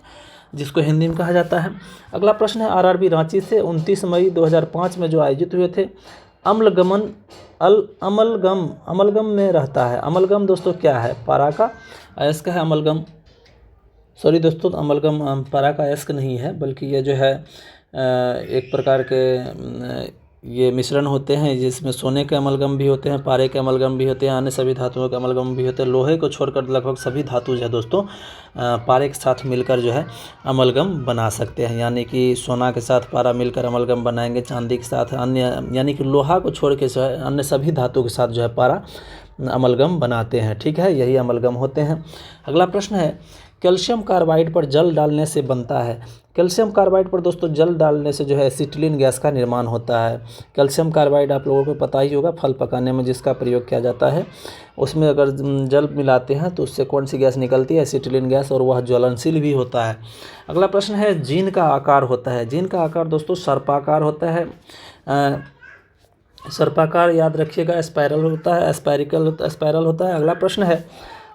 जिसको हिंदी में कहा जाता है। अगला प्रश्न है आरआरबी रांची से 29 मई 2005 में जो आयोजित हुए थे अमलगम में रहता है। अमलगम दोस्तों क्या है। पारा का अयस्क है अमलगम। सॉरी दोस्तों अमलगम पारा का अयस्क नहीं है, बल्कि ये जो है एक प्रकार के ये मिश्रण होते हैं जिसमें सोने के अमलगम भी होते हैं, पारे के अमलगम भी होते हैं, अन्य सभी धातुओं के अमलगम भी होते हैं। लोहे को छोड़कर लगभग सभी धातु जो है दोस्तों पारे के साथ मिलकर जो है अमलगम बना सकते हैं, यानी कि सोना के साथ पारा मिलकर अमलगम बनाएंगे, चांदी के साथ अन्य, यानी कि लोहा को छोड़ के जो है अन्य सभी धातु के साथ जो है पारा अमलगम बनाते हैं। ठीक है, यही अमलगम होते हैं। अगला प्रश्न है कैल्शियम कार्बाइड पर जल डालने से बनता है। कैल्शियम कार्बाइड पर दोस्तों जल डालने से जो है एसिटिलीन गैस का निर्माण होता है। कैल्शियम कार्बाइड आप लोगों को पता ही होगा, फल पकाने में जिसका प्रयोग किया जाता है, उसमें अगर जल मिलाते हैं तो उससे कौन सी गैस निकलती है, एसिटिलीन गैस, और वह ज्वलनशील भी होता है। अगला प्रश्न है जीन का आकार होता है। जीन का आकार दोस्तों सर्पाकार होता है। सर्पाकार याद रखिएगा, स्पाइरल होता है, स्पाइरल होता है। अगला प्रश्न है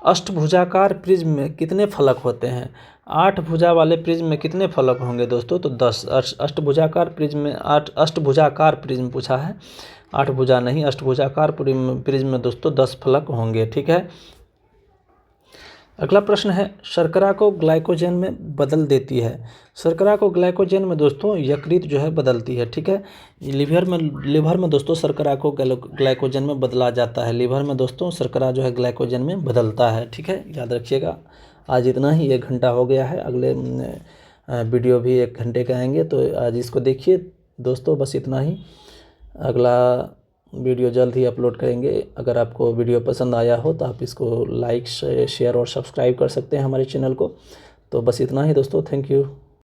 अष्टभुजाकार प्रिज्म में कितने फलक होते हैं। 8 भुजा वाले प्रिज्म में कितने फलक होंगे दोस्तों तो 10। अष्टभुजाकार प्रिज्म में 8 अष्टभुजाकार प्रिज्म पूछा है, 8 भुजा नहीं, अष्टभुजाकार प्रिज्म में दोस्तों 10 फलक होंगे। ठीक है। अगला प्रश्न है शर्करा को ग्लाइकोजन में बदल देती है। शर्करा को ग्लाइकोजन में दोस्तों यकृत जो है बदलती है। ठीक है। लीवर में दोस्तों शर्करा को ग्लाइकोजन में बदला जाता है। लीवर में दोस्तों शर्करा जो है ग्लाइकोजन में बदलता है। ठीक है, याद रखिएगा। आज इतना ही, 1 घंटा हो गया है, अगले वीडियो भी 1 घंटे के आएंगे, तो आज इसको देखिए दोस्तों, बस इतना ही। अगला वीडियो जल्द ही अपलोड करेंगे। अगर आपको वीडियो पसंद आया हो तो आप इसको लाइक शेयर और सब्सक्राइब कर सकते हैं हमारे चैनल को। तो बस इतना ही दोस्तों, थैंक यू।